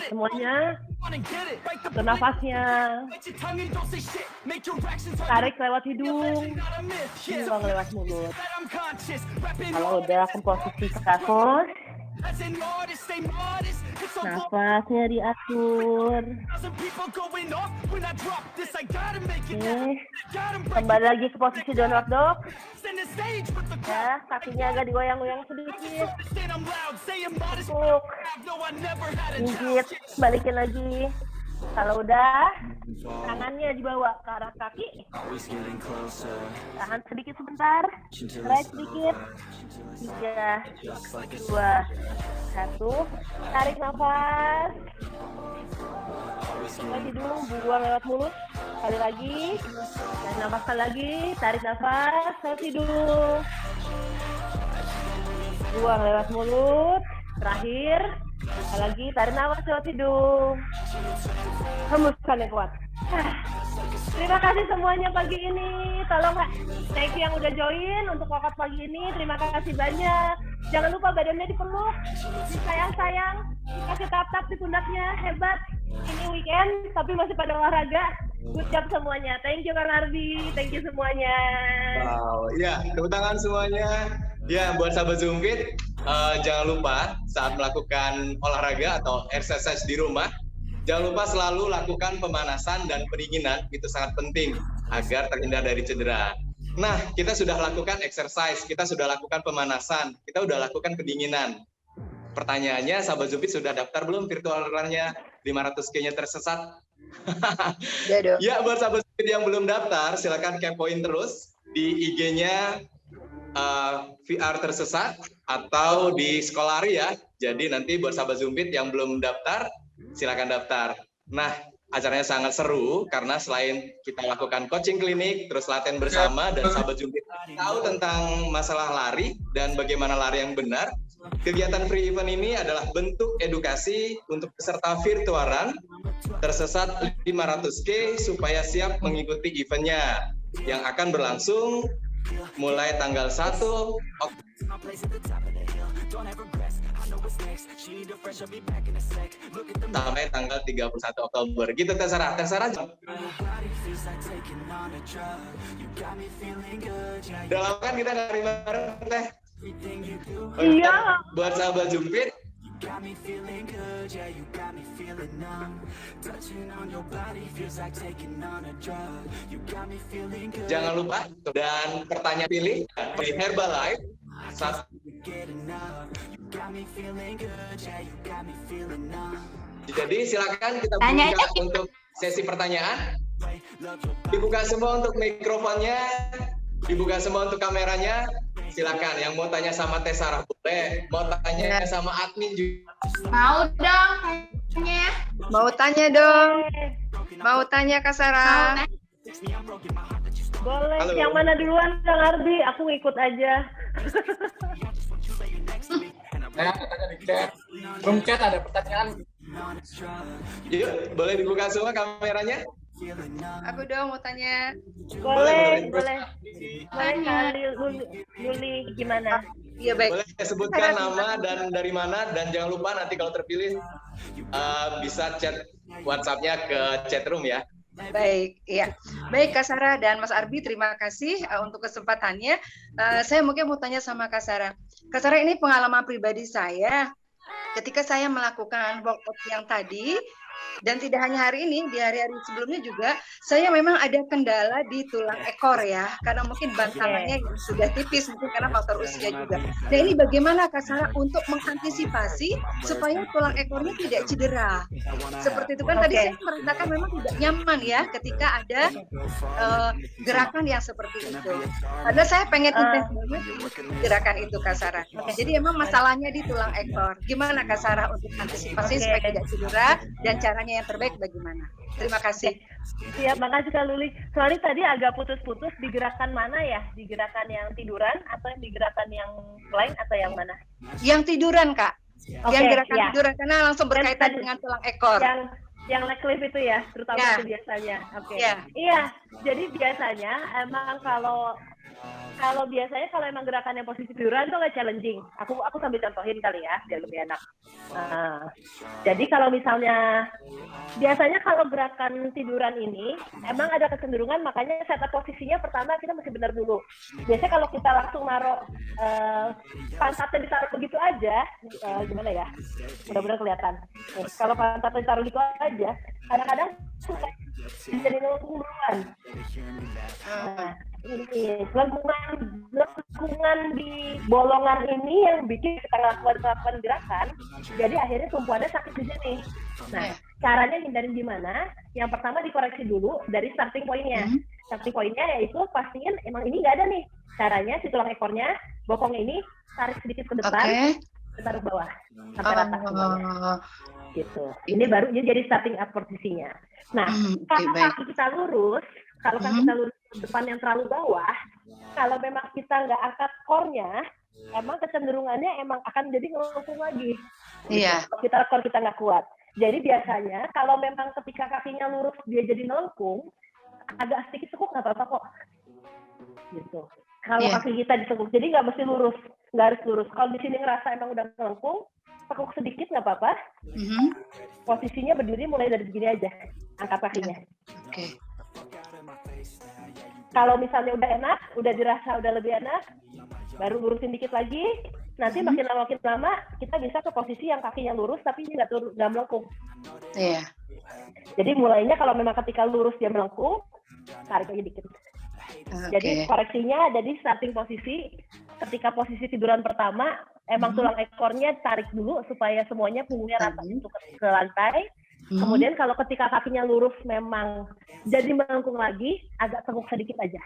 semuanya, ke nafasnya. Tarik lewat hidung, buang lewat mulut. Kalau udah ke posisi kakus, nafasnya diatur. Oke, kembali lagi ke posisi downward dog. Ya, kakinya agak digoyang-goyang sedikit. Tepuk, gigit, balikin lagi. Kalau udah, tangannya dibawa ke arah kaki. Tahan sedikit sebentar. Stretch sedikit. 3, 2, 1. Tarik nafas. Lewat hidung, buang lewat mulut. Sekali lagi. Dan nafas sekali lagi. Tarik nafas, lewat hidung. Buang lewat mulut. Terakhir. Sekali lagi, tarik nafas lewat hidung. Hembuskan yang kuat. Terima kasih semuanya pagi ini. Tolong thank you yang udah join untuk workout pagi ini. Terima kasih banyak. Jangan lupa badannya dipeluk, disayang-sayang, kasih tap-tap di pundaknya. Hebat. Ini weekend tapi masih pada olahraga. Good job semuanya. Thank you Kang Arbi. Thank you semuanya. Wow, ya, tepuk tangan semuanya. Ya, buat sahabat Zoomfit, jangan lupa saat melakukan olahraga atau exercise di rumah, jangan lupa selalu lakukan pemanasan dan pendinginan, itu sangat penting agar terhindar dari cedera. Nah, kita sudah lakukan exercise, kita sudah lakukan pemanasan, kita sudah lakukan pendinginan. Pertanyaannya, sahabat Zoomfit sudah daftar belum virtual run-nya 500K-nya tersesat? Ya, buat sahabat Zoomfit yang belum daftar, silakan kepoin terus di IG-nya VR tersesat atau di Sekolari ya. Jadi nanti buat sahabat Zoomfit yang belum daftar, silakan daftar. Nah, acaranya sangat seru karena selain kita lakukan coaching klinik, terus latihan bersama dan sahabat Zoomfit tahu tentang masalah lari dan bagaimana lari yang benar. Kegiatan free event ini adalah bentuk edukasi untuk peserta virtual run tersesat 500K supaya siap mengikuti eventnya yang akan berlangsung mulai tanggal 1 Oktober sampai tanggal 31 Oktober. Gitu terserah udah lama kan kita nggak bareng teh. Iya. Buat sahabat Jumpit, jangan lupa dan pertanyaan pilih di Herbalife. Jadi silakan kita buka untuk sesi pertanyaan. Dibuka semua untuk mikrofonnya, dibuka semua untuk kameranya. Silakan yang mau tanya sama Teh Sarah boleh, mau tanya sama admin juga. Mau dong tanya. Mau tanya dong. Mau tanya Kak Sarah. Boleh. Halo. Yang mana duluan, Kang Ardi? Aku ikut aja. Saya tanya di chat. Room chat ada pertanyaan. Yuk, boleh dibuka semua kameranya? Aku dong mau tanya. Boleh. Boleh kali Luli gimana? Iya baik. Boleh sebutkan nama dan dari mana, dan jangan lupa nanti kalau terpilih bisa chat WhatsApp-nya ke chat room ya. Baik, iya. Baik Kak Sarah dan Mas Arbi, terima kasih untuk kesempatannya. Saya mungkin mau tanya sama Kak Sarah. Kak Sarah, ini pengalaman pribadi saya ketika saya melakukan workout yang tadi, dan tidak hanya hari ini, di hari-hari sebelumnya juga, saya memang ada kendala di tulang ekor ya, karena mungkin bantalannya sudah tipis, mungkin karena faktor usia juga. Nah ini bagaimana Kak Sarah untuk mengantisipasi supaya tulang ekornya tidak cedera? Seperti itu kan tadi saya merasakan memang tidak nyaman ya ketika ada gerakan yang seperti itu. Karena saya pengen intens banget gerakan itu Kak Sarah. Jadi memang masalahnya di tulang ekor. Gimana Kak Sarah untuk antisipasi supaya tidak cedera dan caranya yang terbaik bagaimana? Terima kasih. Siap, makasih Kak Luli. Soalnya tadi agak putus-putus di gerakan mana ya? Di gerakan yang tiduran atau di gerakan yang lain atau yang mana? Yang tiduran Kak. Yang gerakan ya. tiduran karena langsung berkaitan dengan tulang ekor. Yang leg lift itu ya, terutama Ya. itu biasanya. Oke. Ya. Iya, jadi biasanya emang kalau biasanya kalau emang gerakan yang posisi tiduran tuh nggak challenging. Aku sambil contohin kali ya, biar lebih enak. Jadi kalau misalnya biasanya kalau gerakan tiduran ini emang ada kecenderungan, makanya setup posisinya pertama kita mesti benar dulu. Biasanya kalau kita langsung naruh pantatnya ditaruh begitu aja, gimana ya? Mudah-mudahan kelihatan. Nih, kalau pantatnya ditaruh gitu aja, kadang-kadang suka jadi ngelengkung duluan. Ini lengkungan di bolongan ini yang bikin kita ngelakuin gerakan, jadi akhirnya tumpuannya sakit di sini. Nah, caranya hindarin gimana? Yang pertama dikoreksi dulu dari starting point-nya. Starting point-nya yaitu pastiin emang ini nggak ada nih. Caranya si tulang ekornya, bokongnya ini tarik sedikit ke depan, taruh bawah sampai rata semuanya. Gitu. Ini baru jadi starting up posisinya. Nah, kalau kaki kita lurus, kalau kaki kita lurus ke depan yang terlalu bawah, kalau memang kita nggak angkat core-nya, emang kecenderungannya emang akan jadi ngelengkung lagi. Iya. Kalau kita nggak kuat. Jadi biasanya kalau memang ketika kakinya lurus dia jadi melengkung, agak sedikit tekuk nggak apa-apa kok. Gitu. Kalau kaki kita ditekuk, jadi nggak mesti lurus, nggak harus lurus. Kalau di sini ngerasa emang udah melengkung, tekuk sedikit nggak apa-apa. Posisinya berdiri mulai dari begini aja, angkat kakinya. Oke. Kalau misalnya udah enak, udah dirasa udah lebih enak, baru lurusin dikit lagi. Nanti makin lama kita bisa ke posisi yang kakinya lurus tapi nggak melengkung. Iya. Jadi mulainya kalau memang ketika lurus dia melengkung, tarik lagi dikit. Jadi koreksinya, jadi starting posisi, ketika posisi tiduran pertama, emang tulang ekornya tarik dulu supaya semuanya punggungnya rata untuk ke lantai. Kemudian kalau ketika kakinya lurus memang jadi melengkung lagi, agak teguk sedikit aja.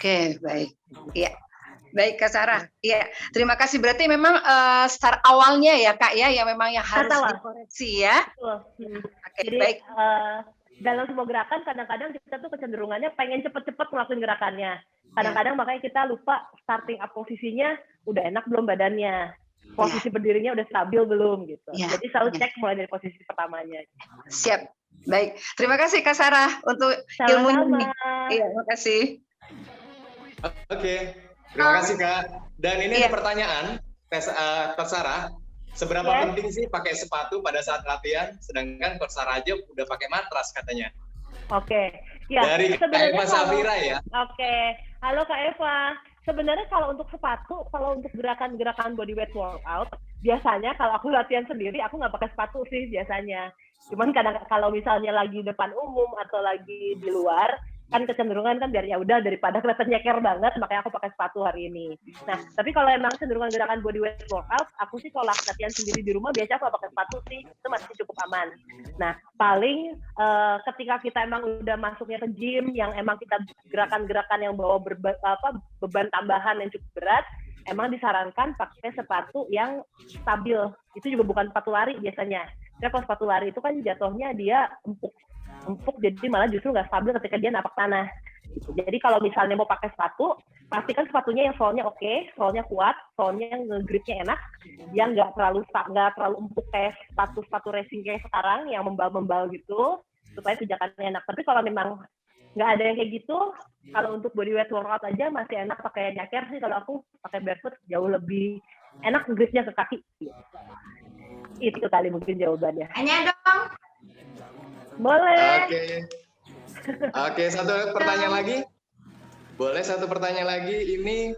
Oke, baik. Iya. Baik Kak Sarah. Iya, terima kasih. Berarti memang start awalnya ya Kak ya, yang memang yang harus dikoreksi ya. Oke, jadi, baik. Dalam semua gerakan kadang-kadang kita tuh kecenderungannya pengen cepet-cepet ngelakuin gerakannya. Kadang-kadang makanya kita lupa starting up posisinya udah enak belum badannya. Posisi berdirinya udah stabil belum gitu. Jadi selalu cek mulai dari posisi pertamanya. Siap. Baik. Terima kasih Kak Sarah untuk ilmunya ini. Iya, terima kasih. Oke. Terima kasih Kak. Dan ini ada pertanyaan, Kak Sarah. seberapa Yes. penting sih pakai sepatu pada saat latihan, sedangkan Coach Sarah aja udah pakai matras katanya. Oke. Ya, Dari Kak sebenarnya Eva Safira ya. Oke. Halo Kak Eva. Sebenarnya kalau untuk sepatu, kalau untuk gerakan-gerakan bodyweight workout, biasanya kalau aku latihan sendiri, aku nggak pakai sepatu sih biasanya. Cuman kadang kalau misalnya lagi depan umum atau lagi di luar, kan kecenderungan kan biar ya udah daripada kelihatan nyeker banget, makanya aku pakai sepatu hari ini. Nah, tapi kalau emang cenderungan gerakan bodyweight workout, aku sih kalau latihan sendiri di rumah biasanya aku pakai sepatu sih, itu masih cukup aman. Nah, paling ketika kita emang udah masuknya ke gym yang emang kita gerakan-gerakan yang bawa beban tambahan yang cukup berat, emang disarankan pakai sepatu yang stabil. Itu juga bukan sepatu lari biasanya. Karena kalau sepatu lari itu kan jatuhnya dia empuk, jadi malah justru nggak stabil ketika dia napak tanah. Jadi kalau misalnya mau pakai sepatu, pastikan sepatunya yang soalnya oke, soalnya kuat, soalnya yang gripnya enak, yang nggak terlalu empuk kayak sepatu racing kayak sekarang yang membal gitu, supaya pijakannya enak. Tapi kalau memang nggak ada yang kayak gitu, kalau untuk bodyweight workout aja masih enak pakai nyaker sih. Kalau aku pakai barefoot jauh lebih enak gripnya ke kaki. Itu kali mungkin jawabannya. Tanya dong. Boleh. Oke, satu pertanyaan lagi. Boleh satu pertanyaan lagi. Ini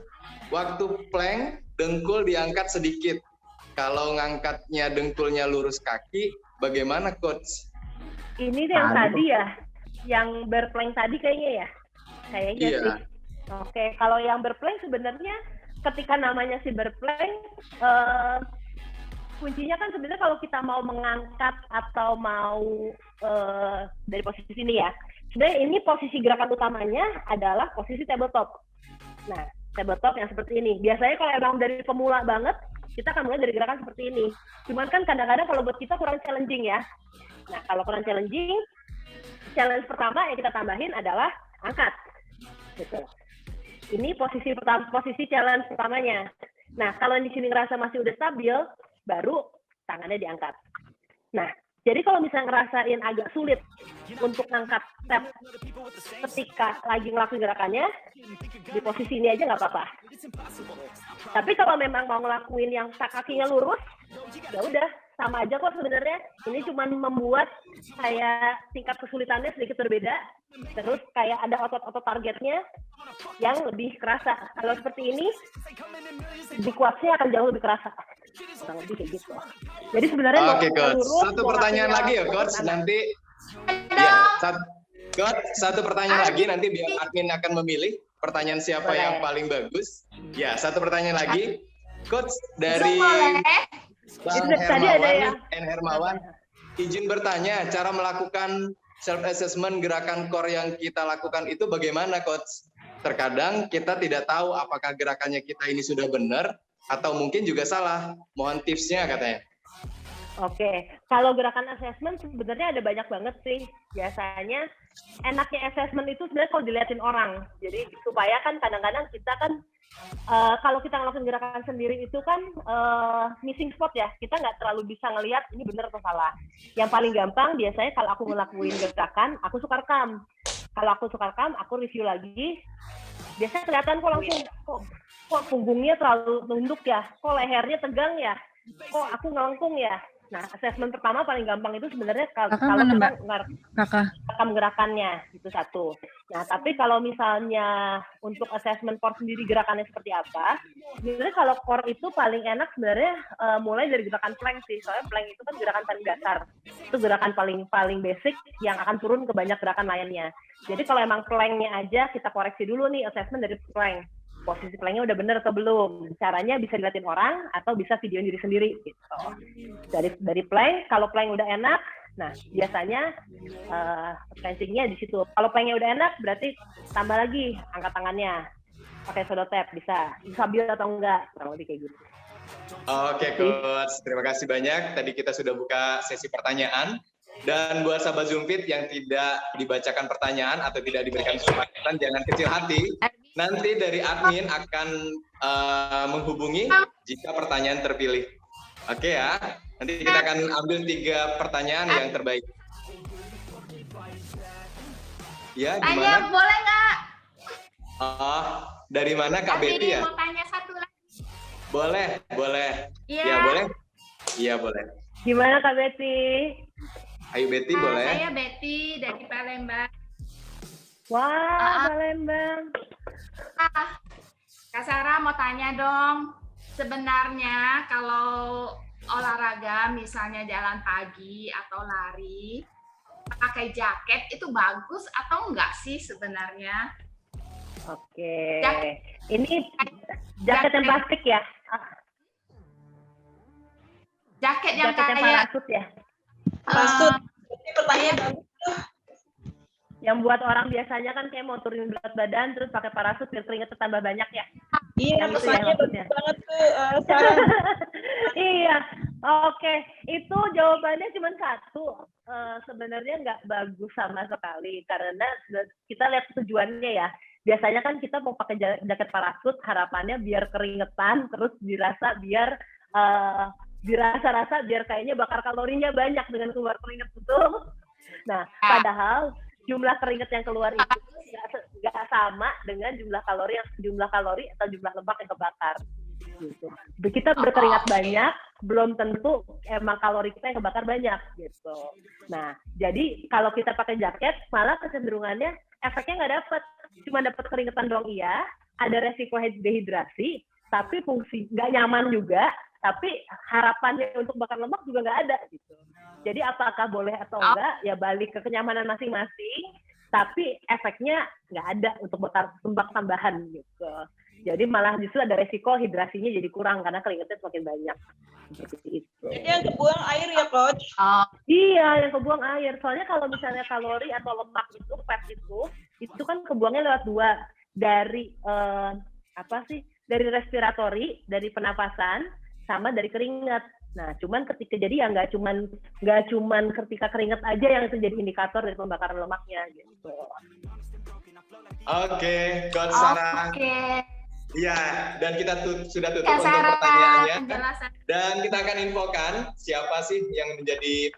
waktu plank dengkul diangkat sedikit. Kalau ngangkatnya dengkulnya lurus kaki, bagaimana Coach? Ini yang tadi ya, yang berplank tadi kayaknya ya? Kayaknya Iya. sih. Oke, kalau yang berplank sebenarnya ketika namanya si berplank, kuncinya kan sebenarnya kalau kita mau mengangkat atau mau dari posisi ini ya, sebenarnya ini posisi gerakan utamanya adalah posisi tabletop. Nah, tabletop yang seperti ini. Biasanya kalau emang dari pemula banget, kita akan mulai dari gerakan seperti ini. Cuman kan kadang-kadang kalau buat kita kurang challenging ya. Nah, kalau kurang challenging, challenge pertama yang kita tambahin adalah angkat. Gitu. Ini posisi challenge pertamanya. Nah, kalau di sini ngerasa masih udah stabil, baru tangannya diangkat. Nah, jadi kalau misalnya ngerasain agak sulit untuk ngangkat step ketika lagi ngelakuin gerakannya, di posisi ini aja nggak apa-apa. Tapi kalau memang mau ngelakuin yang kakinya lurus, ya udah sama aja kok sebenarnya. Ini cuma membuat kayak tingkat kesulitannya sedikit berbeda. Terus kayak ada otot-otot targetnya yang lebih kerasa. Kalau seperti ini, di quads-nya akan jauh lebih kerasa. Kurang lebih kayak gitu. Jadi sebenarnya Oke, Coach. lurus, Satu pertanyaan lagi ya, Coach. Nanti ya, Coach, satu pertanyaan lagi nanti biar admin akan memilih pertanyaan siapa Boleh. yang paling bagus. Ya, satu pertanyaan lagi. Coach dari Boleh. Bang Tadi ada Hermawan, yang Hermawan, izin bertanya, cara melakukan self-assessment gerakan core yang kita lakukan itu bagaimana, Coach? Terkadang kita tidak tahu apakah gerakannya kita ini sudah benar, atau mungkin juga salah. Mohon tipsnya katanya. Oke, kalau gerakan assessment sebenarnya ada banyak banget sih. Biasanya enaknya assessment itu sebenarnya kalau diliatin orang. Jadi supaya kan kadang-kadang kita kan kalau kita ngelakuin gerakan sendiri itu kan missing spot ya. Kita nggak terlalu bisa ngelihat ini benar atau salah. Yang paling gampang biasanya kalau aku ngelakuin gerakan, aku suka rekam. Kalau aku suka rekam, aku review lagi. Biasanya kelihatan kok langsung kok punggungnya terlalu nunduk ya, kok lehernya tegang ya, kok aku ngelengkung ya. Nah, assessment pertama paling gampang itu sebenarnya kalau kita rekam gerakannya, itu satu. Nah, tapi kalau misalnya untuk assessment core sendiri gerakannya seperti apa, sebenarnya kalau core itu paling enak sebenarnya mulai dari gerakan plank sih, soalnya plank itu kan gerakan paling dasar. Itu gerakan paling basic yang akan turun ke banyak gerakan lainnya. Jadi kalau emang planknya aja kita koreksi dulu nih assessment dari plank. Posisi planknya udah bener atau belum? Caranya bisa dilihatin orang atau bisa videoin diri sendiri. Gitu. Dari plank, kalau plank udah enak, nah biasanya fencingnya di situ. Kalau planknya udah enak, berarti tambah lagi angkat tangannya, pakai shadow tap bisa stabil atau enggak, kurang lebih kayak gitu. Oke, Coach. Terima kasih banyak. Tadi kita sudah buka sesi pertanyaan. Dan buat sahabat Zoomfit yang tidak dibacakan pertanyaan atau tidak diberikan kesempatan, jangan kecil hati. Nanti dari admin akan menghubungi jika pertanyaan terpilih. Oke ya, nanti kita akan ambil 3 pertanyaan yang terbaik. Ya, di Tanya mana? boleh nggak? Oh, dari mana Kak Admin Betty ya? mau tanya satu lagi. Boleh, boleh. Iya. Ya, boleh. Iya, boleh. Gimana Kak Betty? Ayo Betty, boleh. Saya Betty dari Palembang. Wah, Palembang. Kak Sarah mau tanya dong, sebenarnya kalau olahraga misalnya jalan pagi atau lari, pakai jaket itu bagus atau enggak sih sebenarnya? Oke. Jaket. Ini jaket yang plastik ya? Jaket yang Jaket yang kayak parasut ya? Parasut. Ini pertanyaan Yang buat orang biasanya kan kayak mau turunin berat badan terus pakai parasut biar keringetnya tambah banyak ya? Iya, Yang itu ya pesannya bagus maksudnya. banget tuh, Sarah. Iya, oke. Itu jawabannya cuma satu. Sebenarnya nggak bagus sama sekali karena kita lihat tujuannya ya. Biasanya kan kita mau pakai jaket parasut, harapannya biar keringetan, terus dirasa biar dirasa-rasa biar kayaknya bakar kalorinya banyak dengan keluar keringet betul. Nah, padahal jumlah keringet yang keluar itu nggak sama dengan jumlah kalori atau jumlah lemak yang kebakar. Gitu. Kita berkeringat banyak, belum tentu emang kalori kita yang kebakar banyak gitu. Nah, jadi kalau kita pakai jaket, malah kecenderungannya efeknya nggak dapat, cuma dapat keringetan doang iya, ada resiko dehidrasi, tapi fungsi nggak nyaman juga, tapi harapannya untuk bakar lemak juga nggak ada gitu. Jadi apakah boleh atau enggak, ya balik ke kenyamanan masing-masing, tapi efeknya nggak ada untuk bakar lemak tambahan gitu. Jadi malah justru ada resiko hidrasinya jadi kurang karena keringetnya semakin banyak. Seperti itu. Jadi yang kebuang air ya, Coach? Iya, yang kebuang air. Soalnya kalau misalnya kalori atau lemak itu, fat itu kan kebuangnya lewat dua. Dari dari respiratori, dari pernapasan, sama dari keringat. Nah, cuman ketika jadi ya nggak cuman ketika keringat aja yang itu jadi indikator dari pembakaran lemaknya gitu. Oke, Coach Sarah. Oke. Iya, dan kita sudah tutup Kak untuk Sarah, pertanyaannya. penjelasan. Dan kita akan infokan siapa sih yang menjadi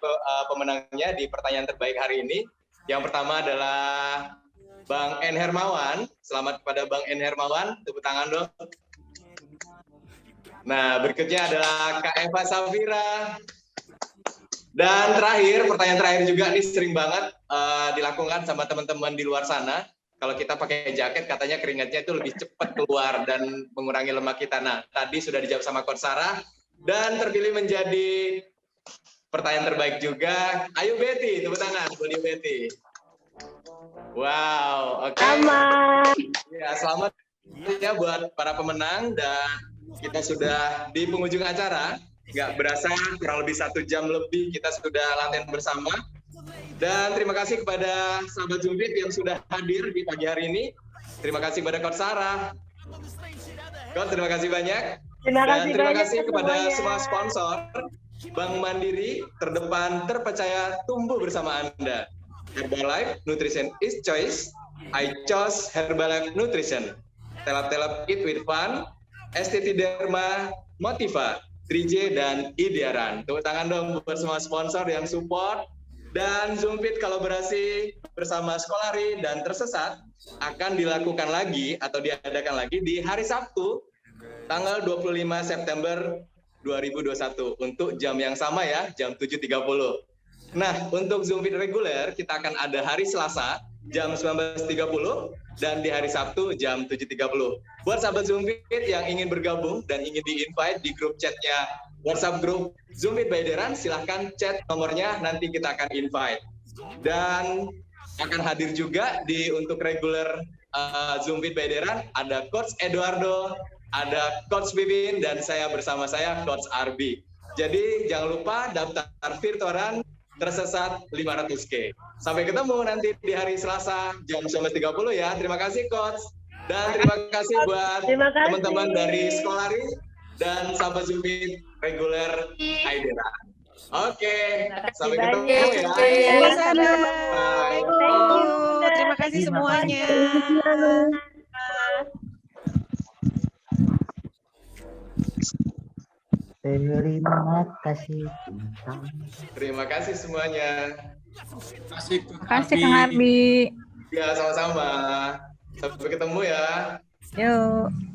pemenangnya di pertanyaan terbaik hari ini. Yang pertama adalah Bang N. Hermawan. Selamat kepada Bang N. Hermawan. Tepuk tangan dong. Nah, berikutnya adalah Kak Eva Safira. Dan terakhir, pertanyaan terakhir juga nih sering banget dilakukan sama teman-teman di luar sana. Kalau kita pakai jaket, katanya keringatnya itu lebih cepat keluar dan mengurangi lemak kita. Nah, tadi sudah dijawab sama Coach Sarah. Dan terpilih menjadi pertanyaan terbaik juga, Ayu Betty. Tepuk tangan buat Ayu Betty. Wow, oke. Selamat. Ya, selamat ya buat para pemenang. Dan kita sudah di penghujung acara. Nggak berasa, kurang lebih 1 jam lebih kita sudah latihan bersama. Dan terima kasih kepada sahabat Zumbit yang sudah hadir di pagi hari ini. Terima kasih kepada Coach Sarah. Coach, terima kasih banyak. Terima kasih kepada semua sponsor. Bank Mandiri, terdepan, terpercaya, tumbuh bersama Anda. Herbalife, Nutrition is Choice. I chose Herbalife Nutrition. Telap-telap Eat with Fun. STT Derma, Motiva, 3J, dan Idearan. Tepuk tangan dong buat semua sponsor yang support. Dan Zumpit kolaborasi bersama Skolari dan Tersesat akan dilakukan lagi atau diadakan lagi di hari Sabtu, tanggal 25 September 2021 untuk jam yang sama ya, jam 7.30. Nah, untuk Zumpit reguler kita akan ada hari Selasa jam 19.30 dan di hari Sabtu jam 7.30. Buat sahabat Zumpit yang ingin bergabung dan ingin di-invite di grup chatnya WhatsApp grup Zumpit by Deran, silahkan chat nomornya, nanti kita akan invite. Dan akan hadir juga untuk reguler Zumpit by Deran, ada Coach Eduardo, ada Coach Bibin, dan saya bersama saya, Coach Arbi. Jadi jangan lupa daftar virtualan Tersesat 500K. Sampai ketemu nanti di hari Selasa jam 19.30 ya. Terima kasih Coach. Dan terima kasih buat teman-teman dari Skolari dan sahabat Zumpit reguler Aidera. Oke, sampai ketemu ya. Terima kasih. Bye. Terima kasih semuanya. Terima kasih. Terima kasih semuanya. Terima kasih Kasih Kang Arbi. Ya, sama-sama. Sampai ketemu ya. Yuk.